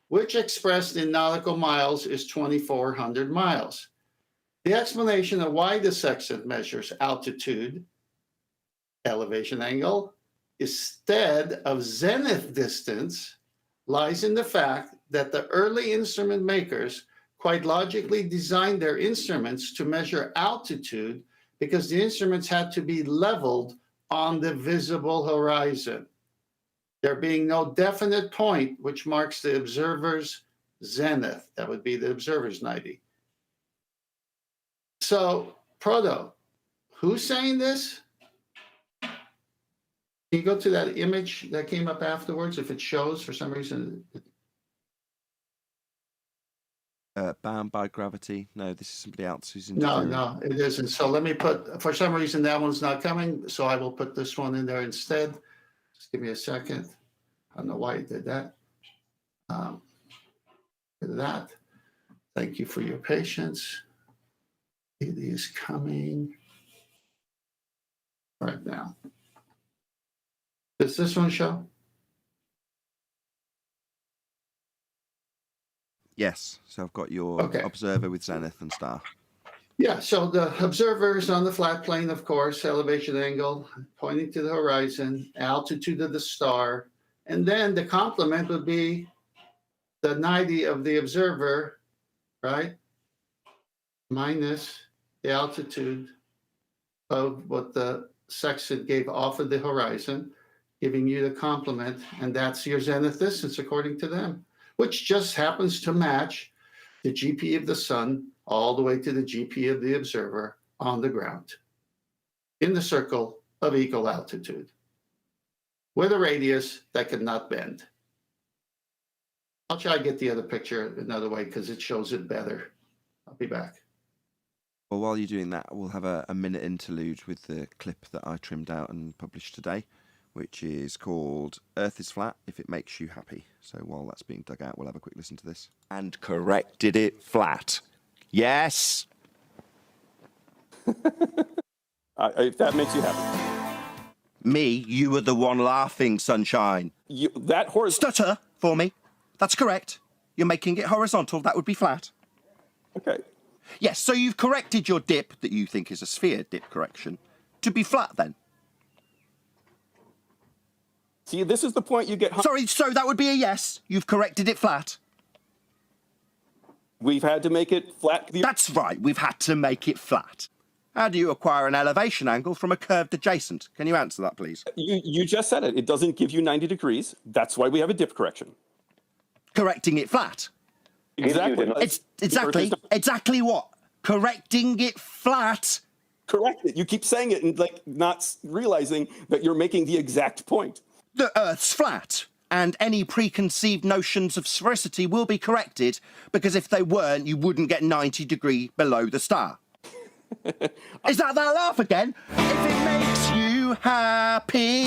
which expressed in nautical miles is 2,400 miles. The explanation of why the sextant measures altitude, elevation angle, instead of zenith distance lies in the fact that the early instrument makers quite logically designed their instruments to measure altitude because the instruments had to be leveled on the visible horizon, there being no definite point which marks the observer's zenith. That would be the observer's 90. So, Proto, who's saying this? Can you go to that image that came up afterwards if it shows for some reason? Bound by gravity. No, this is somebody else who's in. No, it isn't. So let me put, for some reason that one's not coming, so I will put this one in there instead. Just give me a second. I don't know why you did that. Thank you for your patience. It is coming right now. Does this one show? Yes, so I've got your observer with zenith and star. Yeah, so the observer is on the flat plane, of course, elevation angle, pointing to the horizon, altitude of the star, and then the complement would be the 90 of the observer, right? Minus the altitude of what the sextant gave off of the horizon, giving you the complement, and that's your zenith distance according to them, which just happens to match the GP of the sun all the way to the GP of the observer on the ground in the circle of equal altitude with a radius that could not bend. I'll try to get the other picture another way because it shows it better. I'll be back. Well, while you're doing that, we'll have a minute interlude with the clip that I trimmed out and published today, which is called Earth is Flat If It Makes You Happy. So while that's being dug out, we'll have a quick listen to this. And corrected it flat. Yes? If that makes you happy. Me, you were the one laughing, sunshine. Stutter for me. That's correct. You're making it horizontal. That would be flat. Okay. Yes, so you've corrected your dip, that you think is a sphere dip correction, to be flat then. See, this is the point you get... Sorry, so that would be a yes. You've corrected it flat. We've had to make it flat. That's right, we've had to make it flat. How do you acquire an elevation angle from a curved adjacent? Can you answer that, please? You just said it. It doesn't give you 90 degrees. That's why we have a dip correction. Correcting it flat. Exactly. It's exactly what? Correcting it flat. Correct it. You keep saying it and not realizing that you're making the exact point. The Earth's flat, and any preconceived notions of sphericity will be corrected, because if they weren't, you wouldn't get 90 degrees below the star. Is that laugh again? If it makes you you happy.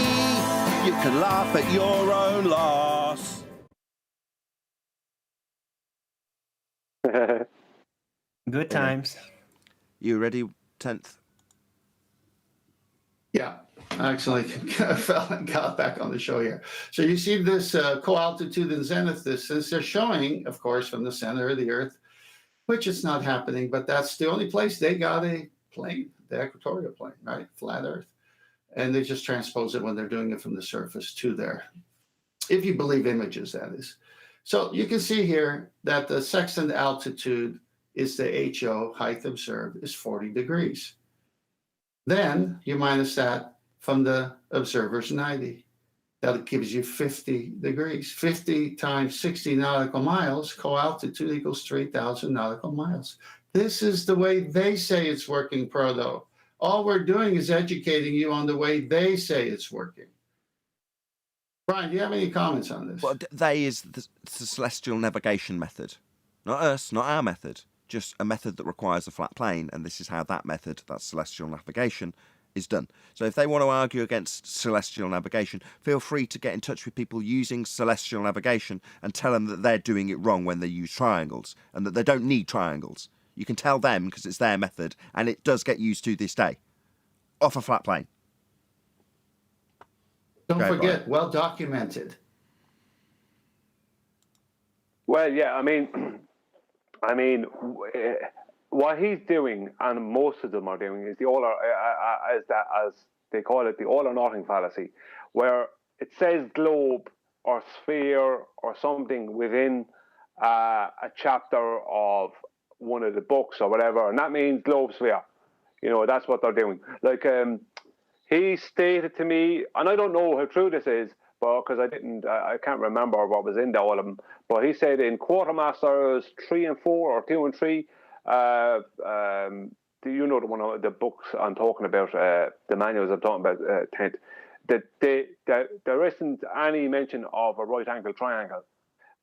You can laugh at your own loss. Good times. You ready, 10th? Yeah, actually got back on the show here. So you see this co-altitude and zenith distance. They're showing, of course, from the center of the Earth, which is not happening, but that's the only place they got a plane, the equatorial plane, right? Flat Earth. And they just transpose it when they're doing it from the surface to there. If you believe images, that is. So you can see here that the sextant altitude is the HO, height observed, is 40 degrees. Then you minus that from the observer's 90. That gives you 50 degrees. 50 times 60 nautical miles, co-altitude equals 3,000 nautical miles. This is the way they say it's working, Proto. All we're doing is educating you on the way they say it's working. Brian, do you have any comments on this? Well, they is the celestial navigation method. Not us, not our method. Just a method that requires a flat plane, and this is how that method, that celestial navigation, is done. So if they want to argue against celestial navigation, feel free to get in touch with people using celestial navigation and tell them that they're doing it wrong when they use triangles, and that they don't need triangles. You can tell them because it's their method, and it does get used to this day. Off a flat plane. Don't forget, well documented. Well, yeah, I mean, what he's doing, and most of them are doing, is the all or, as they call it, the all or nothing fallacy, where it says globe or sphere or something within a chapter of one of the books or whatever, and that means globe sphere. You know, that's what they're doing. Like he stated to me, and I don't know how true this is, but because I can't remember what was in all of them. But he said in Quartermasters 3 and 4 or 2 and 3, do you know the books I'm talking about, the manuals I'm talking about, Tent, that there isn't any mention of a right angle triangle.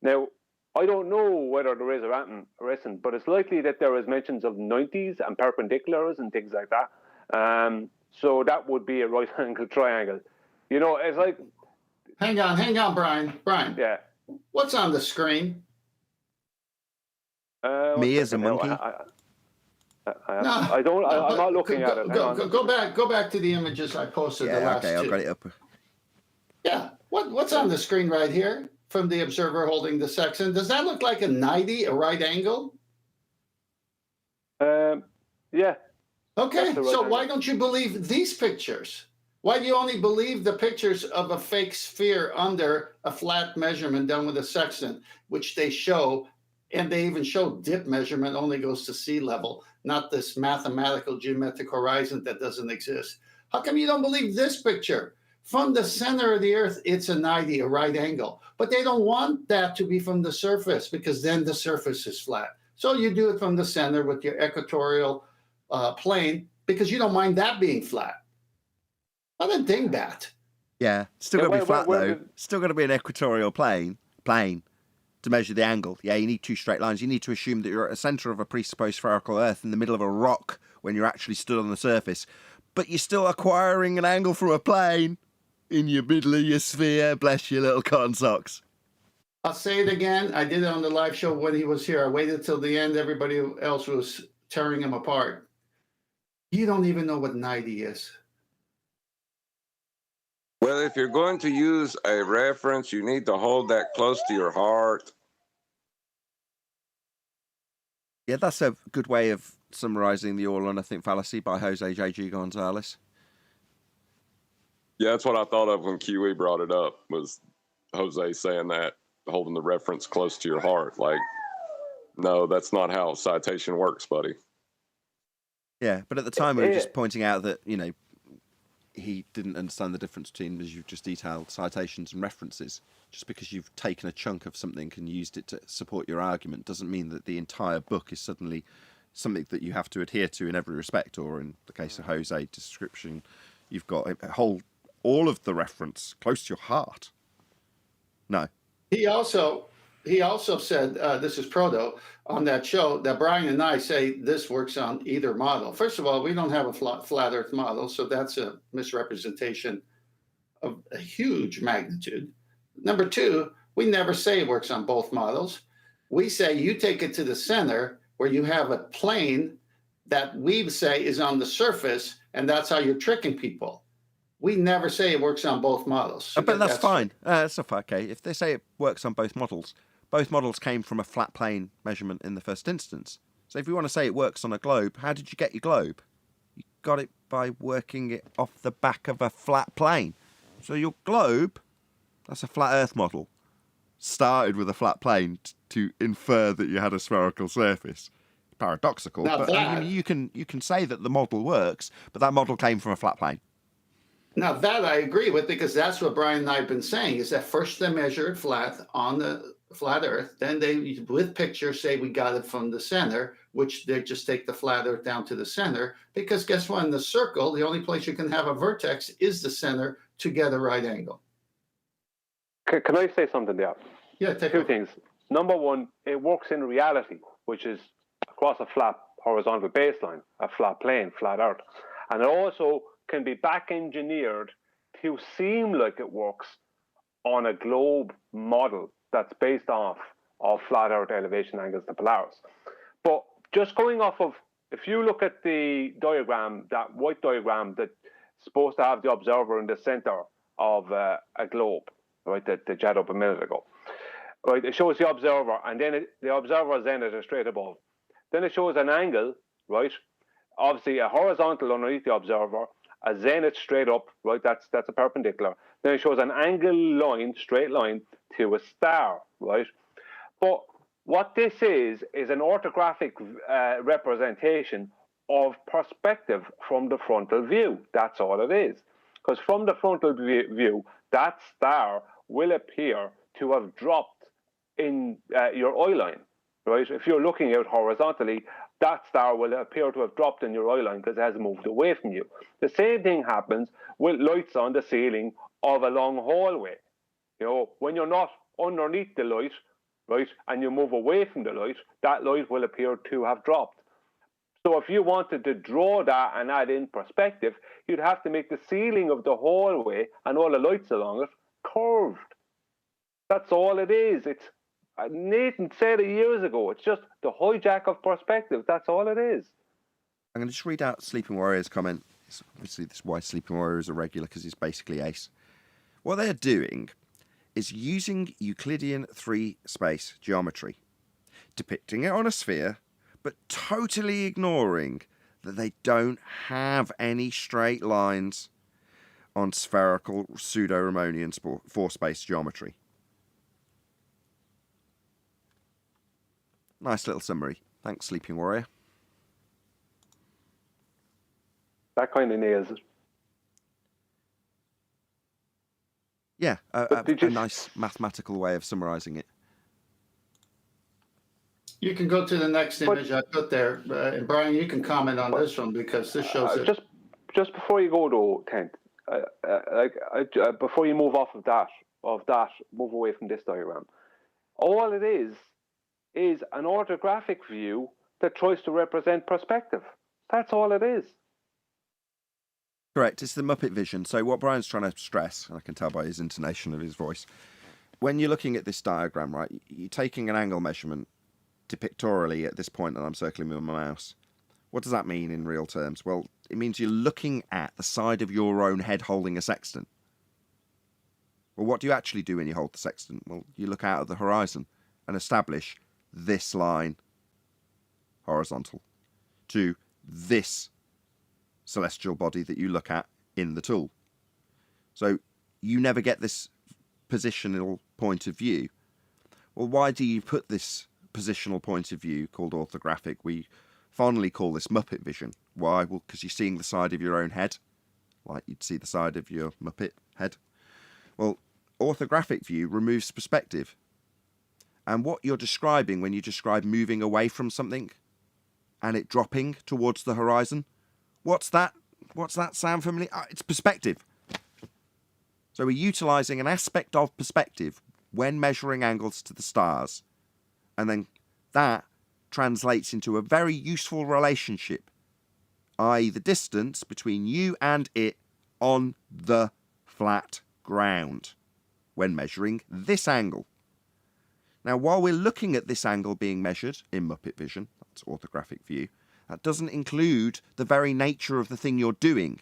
Now, I don't know whether there is or isn't, but it's likely that there is mentions of 90s and perpendiculars and things like that. So that would be a right angle triangle. You know, it's like... Hang on, Brian. Brian. Yeah. What's on the screen? Me as a monkey. I'm not looking at it. Go back to the images I posted. Yeah, the last okay, two. I've got it up. Yeah, what's on the screen right here from the observer holding the sextant? Does that look like a 90, a right angle? Yeah. Okay, so why don't you believe these pictures? Why do you only believe the pictures of a fake sphere under a flat measurement done with a sextant, which they show, and they even show dip measurement only goes to sea level, not this mathematical geometric horizon that doesn't exist? How come you don't believe this picture? From the center of the Earth, it's a 90, a right angle. But they don't want that to be from the surface because then the surface is flat. So you do it from the center with your equatorial plane because you don't mind that being flat. Not a dingbat. Yeah, still going to be flat though. Still going to be an equatorial plane to measure the angle. Yeah, you need two straight lines. You need to assume that you're at the centre of a presupposed spherical Earth in the middle of a rock when you're actually stood on the surface. But you're still acquiring an angle from a plane in your middle of your sphere. Bless your little cotton socks. I'll say it again. I did it on the live show when he was here. I waited till the end. Everybody else was tearing him apart. You don't even know what 90 is. Well, if you're going to use a reference, you need to hold that close to your heart. Yeah, that's a good way of summarising the all or nothing fallacy by Jose J.G. Gonzalez. Yeah, that's what I thought of when QE brought it up, was Jose saying that, holding the reference close to your heart. Like, no, that's not how citation works, buddy. Yeah, but at the time we were just pointing out that, you know, he didn't understand the difference between, as you've just detailed, citations and references. Just because you've taken a chunk of something and used it to support your argument doesn't mean that the entire book is suddenly something that you have to adhere to in every respect, or in the case of Jose, description, you've got all of the reference close to your heart. No. He also he also said, this is Proto, on that show, that Brian and I say this works on either model. First of all, we don't have a flat Earth model, so that's a misrepresentation of a huge magnitude. Number two, we never say it works on both models. We say you take it to the center where you have a plane that we say is on the surface, and that's how you're tricking people. We never say it works on both models. So but that's fine. That's okay. If they say it works on both models came from a flat plane measurement in the first instance. So if you want to say it works on a globe, how did you get your globe? You got it by working it off the back of a flat plane. So your globe, that's a flat Earth model, started with a flat plane to infer that you had a spherical surface. Paradoxical, Now but I mean, you can say that the model works, but that model came from a flat plane. Now that I agree with, because that's what Brian and I have been saying, is that first they measure it flat on the flat Earth, then they, with pictures, say we got it from the center, which they just take the flat Earth down to the center, because guess what? In the circle, the only place you can have a vertex is the center to get a right angle. Can I say something there? Yeah, two things. Number one, it works in reality, which is across a flat horizontal baseline, a flat plane, flat Earth. And it also can be back engineered to seem like it works on a globe model that's based off of flat Earth elevation angles to Polaris. But just going off of, if you look at the diagram, that white diagram that's supposed to have the observer in the center of a globe, right, that you had up a minute ago, right, it shows the observer, and then the observer zenith is straight above. Then it shows an angle, right, obviously a horizontal underneath the observer, a zenith straight up, right, that's a perpendicular. Then it shows an angle line, straight line, to a star, right? But what this is an orthographic representation of perspective from the frontal view. That's all it is. Because from the frontal view, that star will appear to have dropped in your eye line, right? If you're looking out horizontally, that star will appear to have dropped in your eye line because it has moved away from you. The same thing happens with lights on the ceiling of a long hallway. You know, when you're not underneath the light, right, and you move away from the light, that light will appear to have dropped. So if you wanted to draw that and add in perspective, you'd have to make the ceiling of the hallway and all the lights along it curved. That's all it is. It's Nathan said it years ago. It's just the hijack of perspective. That's all it is. I'm going to just read out Sleeping Warrior's comment. It's obviously, this is why Sleeping Warrior is a regular, because he's basically ace. What they're doing is using Euclidean 3-space geometry, depicting it on a sphere, but totally ignoring that they don't have any straight lines on spherical pseudo-Riemannian 4-space geometry. Nice little summary. Thanks, Sleeping Warrior. That kind of nails it. Yeah, a nice mathematical way of summarising it. You can go to the next image I put there, and Brian, you can comment on this one because this shows it. Just before you go though, Kent, before you move off of that, move away from this diagram. All it is an orthographic view that tries to represent perspective. That's all it is. Correct. It's the Muppet vision. So what Brian's trying to stress, and I can tell by his intonation of his voice, when you're looking at this diagram, right, you're taking an angle measurement depictorially at this point that I'm circling with my mouse. What does that mean in real terms? Well, it means you're looking at the side of your own head holding a sextant. Well, what do you actually do when you hold the sextant? Well, you look out at the horizon and establish this line horizontal to this celestial body that you look at in the tool. So you never get this positional point of view. Well, why do you put this positional point of view called orthographic? We fondly call this Muppet vision. Why? Well, because you're seeing the side of your own head, like you'd see the side of your Muppet head. Well, orthographic view removes perspective. And what you're describing when you describe moving away from something and it dropping towards the horizon, what's that? What's that sound familiar? It's perspective. So we're utilising an aspect of perspective when measuring angles to the stars. And then that translates into a very useful relationship, i.e. the distance between you and it on the flat ground when measuring this angle. Now, while we're looking at this angle being measured in Muppet Vision, that's orthographic view, that doesn't include the very nature of the thing you're doing.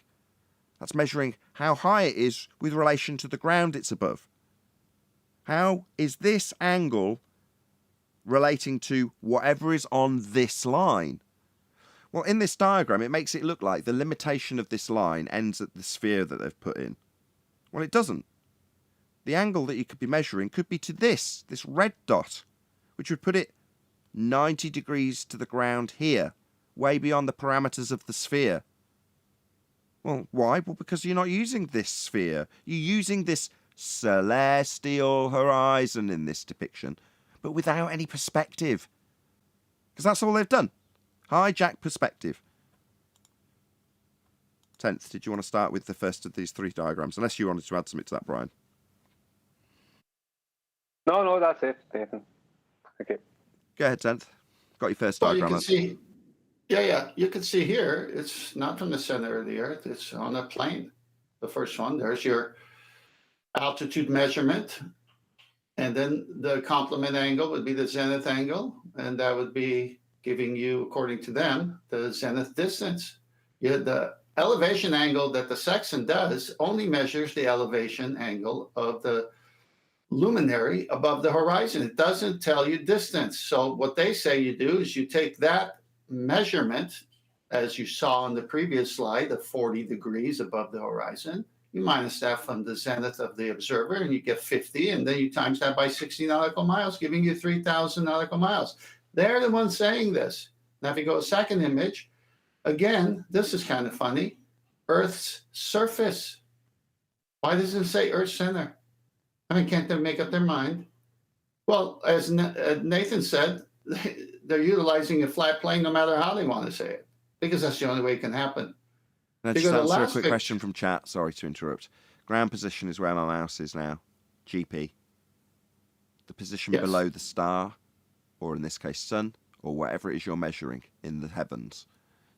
That's measuring how high it is with relation to the ground it's above. How is this angle relating to whatever is on this line? Well, in this diagram, it makes it look like the limitation of this line ends at the sphere that they've put in. Well, it doesn't. The angle that you could be measuring could be to this red dot, which would put it 90 degrees to the ground here, way beyond the parameters of the sphere. Well, why? Well, because you're not using this sphere. You're using this celestial horizon in this depiction, but without any perspective. Because that's all they've done. Hijack perspective. 10th, did you want to start with the first of these three diagrams? Unless you wanted to add something to that, Brian. No, that's it, Nathan. Okay. Go ahead, 10th. Got your first Well, diagram you can up. see, you can see here, it's not from the center of the Earth, it's on a plane. The first one, there's your altitude measurement, and then the complement angle would be the zenith angle, and that would be giving you, according to them, the zenith distance. The elevation angle that the sextant does only measures the elevation angle of the luminary above the horizon. It doesn't tell you distance. So what they say you do is you take that measurement, as you saw on the previous slide, of 40 degrees above the horizon, you minus that from the zenith of the observer, and you get 50, and then you times that by 60 nautical miles, giving you 3,000 nautical miles. They're the ones saying this. Now, if you go to second image, again, this is kind of funny. Earth's surface. Why does it say Earth's center? I mean, can't they make up their mind? Well, as Nathan said, they're utilizing a flat plane no matter how they want to say it, because that's the only way it can happen. Can I just answer a quick question from chat? Sorry to interrupt. Ground position is where my mouse is now. GP. The position below the star, or in this case sun, or whatever it is you're measuring in the heavens.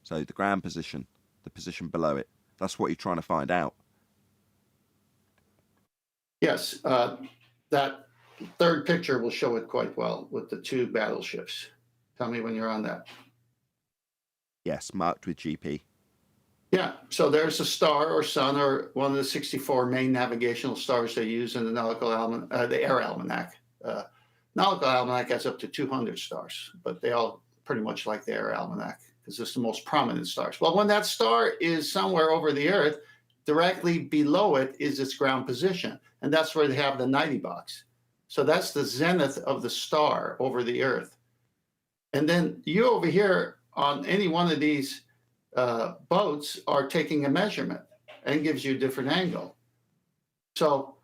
So the ground position, the position below it, that's what you're trying to find out. Yes, that third picture will show it quite well with the two battleships. Tell me when you're on that. Yes, marked with GP. Yeah, so there's a star or sun or one of the 64 main navigational stars they use in the the Air Almanac. Nautical Almanac has up to 200 stars, but they all pretty much like the Air Almanac because it's the most prominent stars. Well, when that star is somewhere over the Earth, directly below it is its ground position, and that's where they have the 90 box. So that's the zenith of the star over the Earth. And then you over here on any one of these boats are taking a measurement and gives you a different angle. So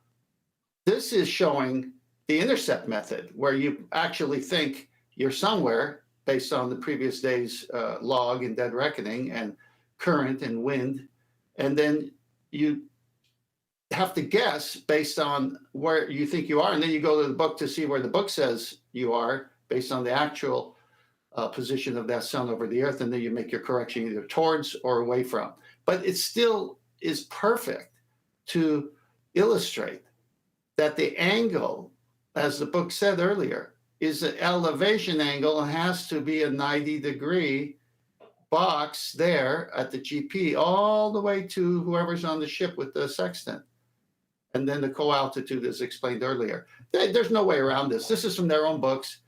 this is showing the intercept method, where you actually think you're somewhere based on the previous day's log and dead reckoning and current and wind, and then you have to guess based on where you think you are, and then you go to the book to see where the book says you are based on the actual position of that sun over the Earth, and then you make your correction either towards or away from. But it still is perfect to illustrate that the angle, as the book said earlier, is an elevation angle and has to be a 90-degree box there at the GP all the way to whoever's on the ship with the sextant. And then the co-altitude is explained earlier. There's no way around this. This is from their own books.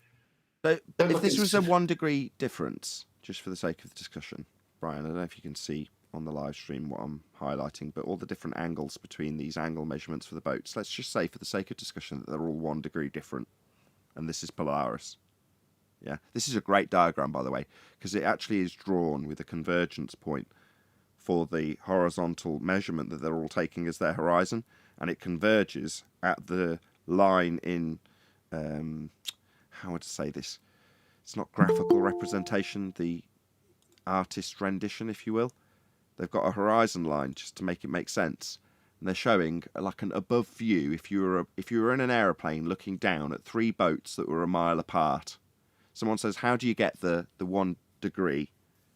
So if this was a 1 degree difference, just for the sake of the discussion, Brian, I don't know if you can see on the live stream what I'm highlighting, but all the different angles between these angle measurements for the boats, let's just say for the sake of discussion that they're all 1 degree different, and this is Polaris. Yeah, this is a great diagram, by the way, because it actually is drawn with a convergence point for the horizontal measurement that they're all taking as their horizon, and it converges at the line in, how would I say this? It's not graphical representation, the artist rendition, if you will. They've got a horizon line just to make it make sense. and they're showing like an above view. If you were in an aeroplane looking down at 3 boats that were a mile apart, someone says, "How do you get the 1 degree,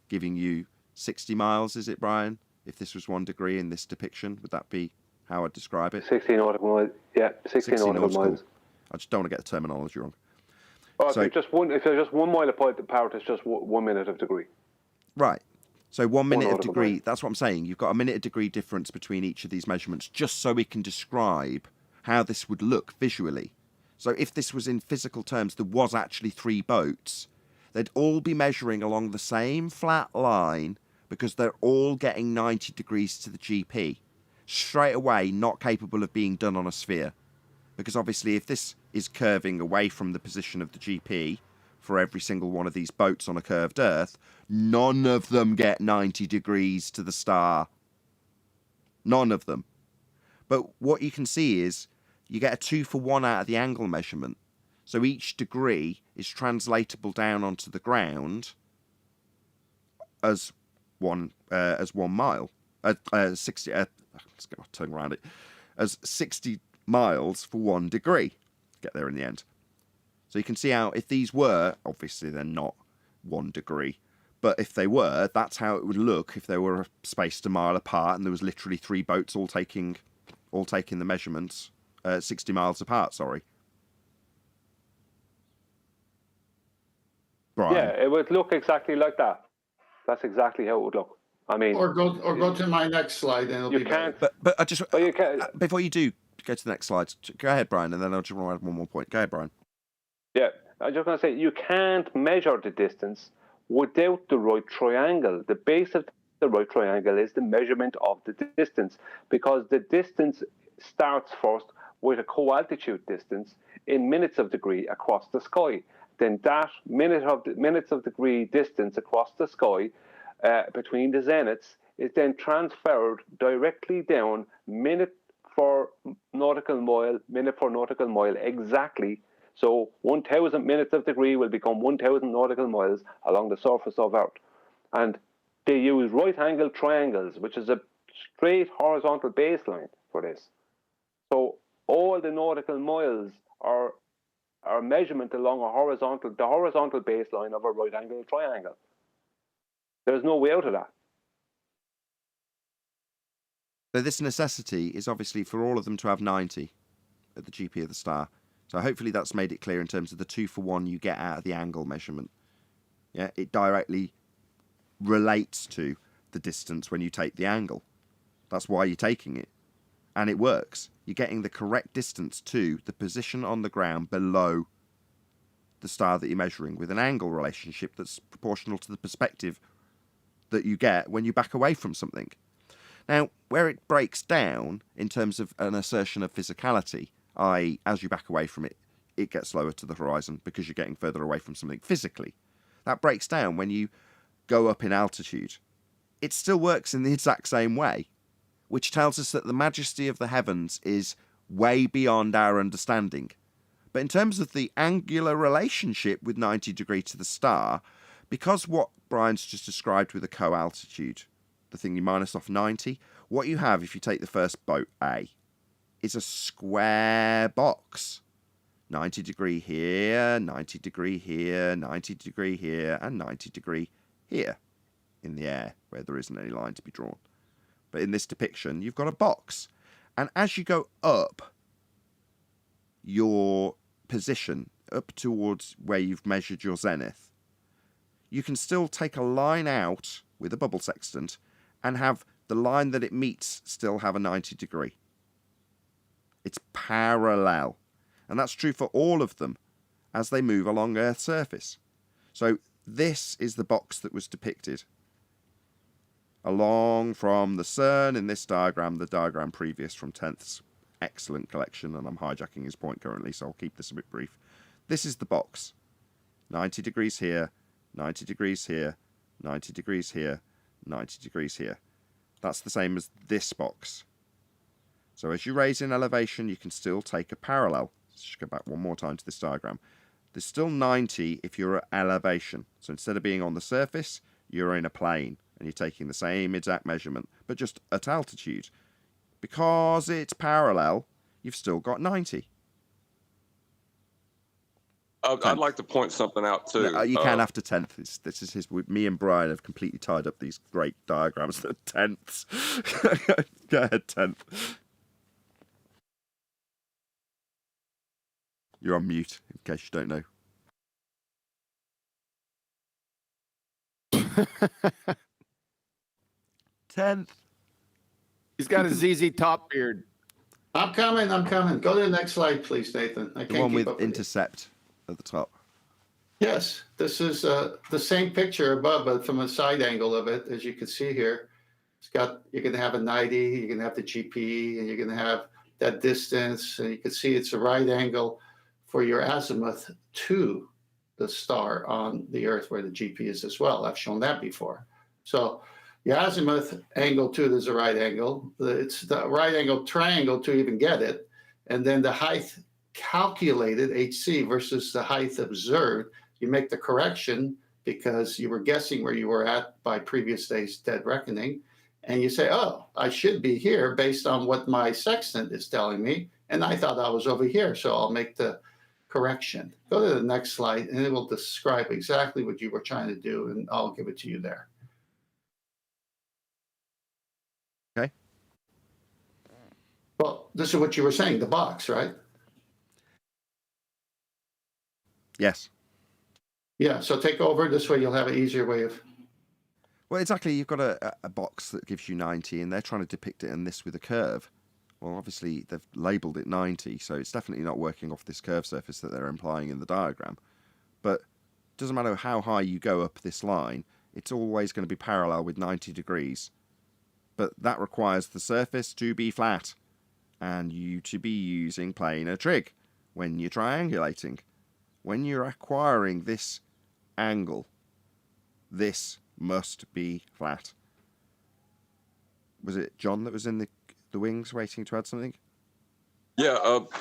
giving you 60 miles?" Is it, Brian? If this was 1 degree in this depiction, would that be how I'd describe it? 16 nautical miles. Yeah, 16 nautical miles. I just don't want to get the terminology wrong. Oh, So- if you're just 1 mile apart, it's just 1 minute of degree. Right. So 1 minute of nautical degree, mile. that's what I'm saying. You've got a minute of degree difference between each of these measurements, just so we can describe how this would look visually. So if this was in physical terms, there was actually 3 boats, they'd all be measuring along the same flat line because they're all getting 90 degrees to the GP. Straight away, not capable of being done on a sphere. Because obviously if this is curving away from the position of the GP for every single one of these boats on a curved Earth, none of them get 90 degrees to the star. None of them. But what you can see is you get a 2 for 1 out of the angle measurement. So each degree is translatable down onto the ground as one mile. 60. Let's get my tongue around it. As 60 miles for 1 degree. Get there in the end. So you can see how if these were, obviously they're not 1 degree, but if they were, that's how it would look if they were spaced a mile apart and there was literally 3 boats all taking the measurements 60 miles apart. Sorry. Brian. Yeah, it would look exactly like that. That's exactly how it would look. I mean, Or go to my next slide, and it'll you be can't. better. But I just But you can't. before you do go to the next slide, go ahead, Brian, and then I'll just want to add one more point. Go ahead, Brian. Yeah, I'm just going to say you can't measure the distance without the right triangle. The base of the right triangle is the measurement of the distance, because the distance starts first with a co-altitude distance in minutes of degree across the sky. Then that minutes of degree distance across the sky between the zeniths is then transferred directly down minute for nautical mile exactly. So 1,000 minutes of degree will become 1,000 nautical miles along the surface of Earth. And they use right-angled triangles, which is a straight horizontal baseline for this. So all the nautical miles are measurement along the horizontal baseline of a right-angled triangle. There's no way out of that. So this necessity is obviously for all of them to have 90 at the GP of the star. So hopefully that's made it clear in terms of the 2 for 1 you get out of the angle measurement. Yeah, it directly relates to the distance when you take the angle. That's why you're taking it. And it works. You're getting the correct distance to the position on the ground below the star that you're measuring, with an angle relationship that's proportional to the perspective that you get when you back away from something. Now, where it breaks down in terms of an assertion of physicality, i.e., as you back away from it, it gets lower to the horizon because you're getting further away from something physically. That breaks down when you go up in altitude. It still works in the exact same way, which tells us that the majesty of the heavens is way beyond our understanding. But in terms of the angular relationship with 90 degree to the star, because what Brian's just described with a co-altitude, the thing you minus off 90, what you have if you take the first boat, A, is a square box. 90 degree here, 90 degree here, 90 degree here, and 90 degree here in the air, where there isn't any line to be drawn. But in this depiction, you've got a box. And as you go up your position, up towards where you've measured your zenith, you can still take a line out with a bubble sextant and have the line that it meets still have a 90 degree. It's parallel. And that's true for all of them as they move along Earth's surface. So this is the box that was depicted along from the CERN in this diagram, the diagram previous from 10th's excellent collection, and I'm hijacking his point currently, so I'll keep this a bit brief. This is the box. 90 degrees here, 90 degrees here, 90 degrees here, 90 degrees here. That's the same as this box. So as you raise in elevation, you can still take a parallel. Let's just go back one more time to this diagram. There's still 90 if you're at elevation. So instead of being on the surface, you're in a plane, and you're taking the same exact measurement, but just at altitude, because it's parallel, you've still got 90. I'd like to point something out too. No, you can after 10th. This is his. Me and Brian have completely tied up these great diagrams that are tenths. Go ahead, 10th. You're on mute, in case you don't know. Tenth. He's got a ZZ Top beard. I'm coming. Go to the next slide, please, Nathan. I The can't one keep with up with you. intercept at the top. Yes, this is the same picture above, but from a side angle of it, as you can see here. You're going to have a 90, you're going to have the GP, and you're going to have that distance, and you can see it's a right angle for your azimuth to the star on the Earth, where the GP is as well. I've shown that before. So your azimuth angle to it is a right angle. It's the right angle triangle to even get it, and then the height calculated, HC, versus the height observed. You make the correction because you were guessing where you were at by previous day's dead reckoning. And you say, oh, I should be here based on what my sextant is telling me. And I thought I was over here, so I'll make the correction. Go to the next slide, and it will describe exactly what you were trying to do, and I'll give it to you there. Okay. Well, this is what you were saying, the box, right? Yes. Yeah, so take over. This way you'll have an easier way of... Well, exactly. You've got a box that gives you 90, and they're trying to depict it in this with a curve. Well, obviously, they've labelled it 90, so it's definitely not working off this curve surface that they're implying in the diagram. But it doesn't matter how high you go up this line, it's always going to be parallel with 90 degrees. But that requires the surface to be flat, and you to be using planar trig when you're triangulating. When you're acquiring this angle, this must be flat. Was it John that was in the wings waiting to add something? Yeah,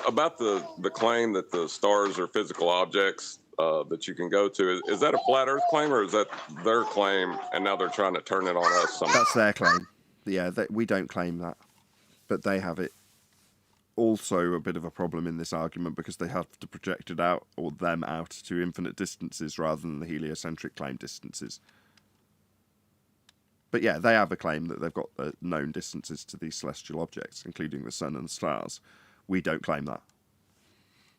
about the claim that the stars are physical objects that you can go to. Is that a flat Earth claim, or is that their claim, and now they're trying to turn it on us somehow? That's their claim. Yeah, we don't claim that, but they have it. Also a bit of a problem in this argument because they have to project it out, or them out, to infinite distances rather than the heliocentric claim distances. But yeah, they have a claim that they've got known distances to these celestial objects, including the sun and stars. We don't claim that.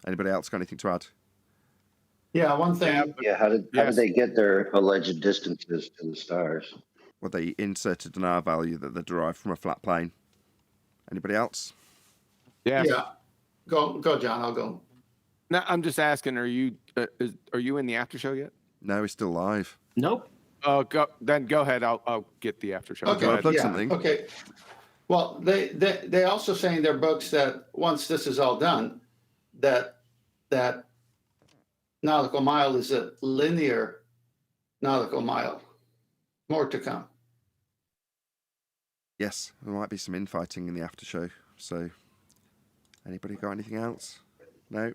Anybody else got anything to add? Yeah, one thing. Yeah, how did they get their alleged distances to the stars? Well, they inserted an R value that they derived from a flat plane. Anybody else? Yeah. Go, John. I'll go. No, I'm just asking. Are you in the after show yet? No, it's still live. Nope. Oh, go ahead. I'll get the after show. Okay. Go ahead. Something. Okay. Well, they also say in their books that once this is all done, that nautical mile is a linear nautical mile. More to come. Yes, there might be some infighting in the after show. So, anybody got anything else? No?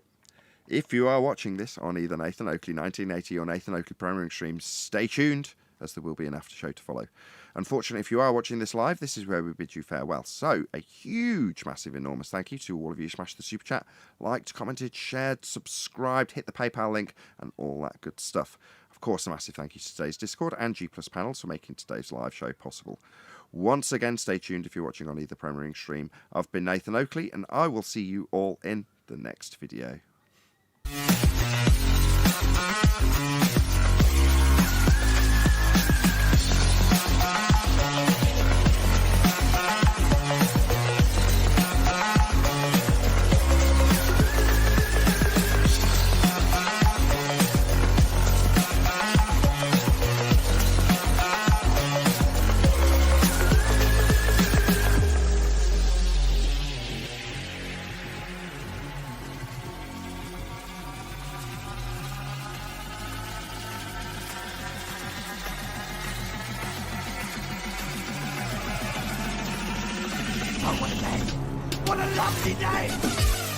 If you are watching this on either Nathan Oakley 1980 or Nathan Oakley Programming Stream, stay tuned, as there will be an after show to follow. Unfortunately, if you are watching this live, this is where we bid you farewell. So, a huge, massive, enormous thank you to all of you who smashed the super chat, liked, commented, shared, subscribed, hit the PayPal link, and all that good stuff. Of course, a massive thank you to today's Discord and G+ panels for making today's live show possible. Once again, stay tuned if you're watching on either Programming Stream. I've been Nathan Oakley, and I will see you all in the next video. What a lovely day!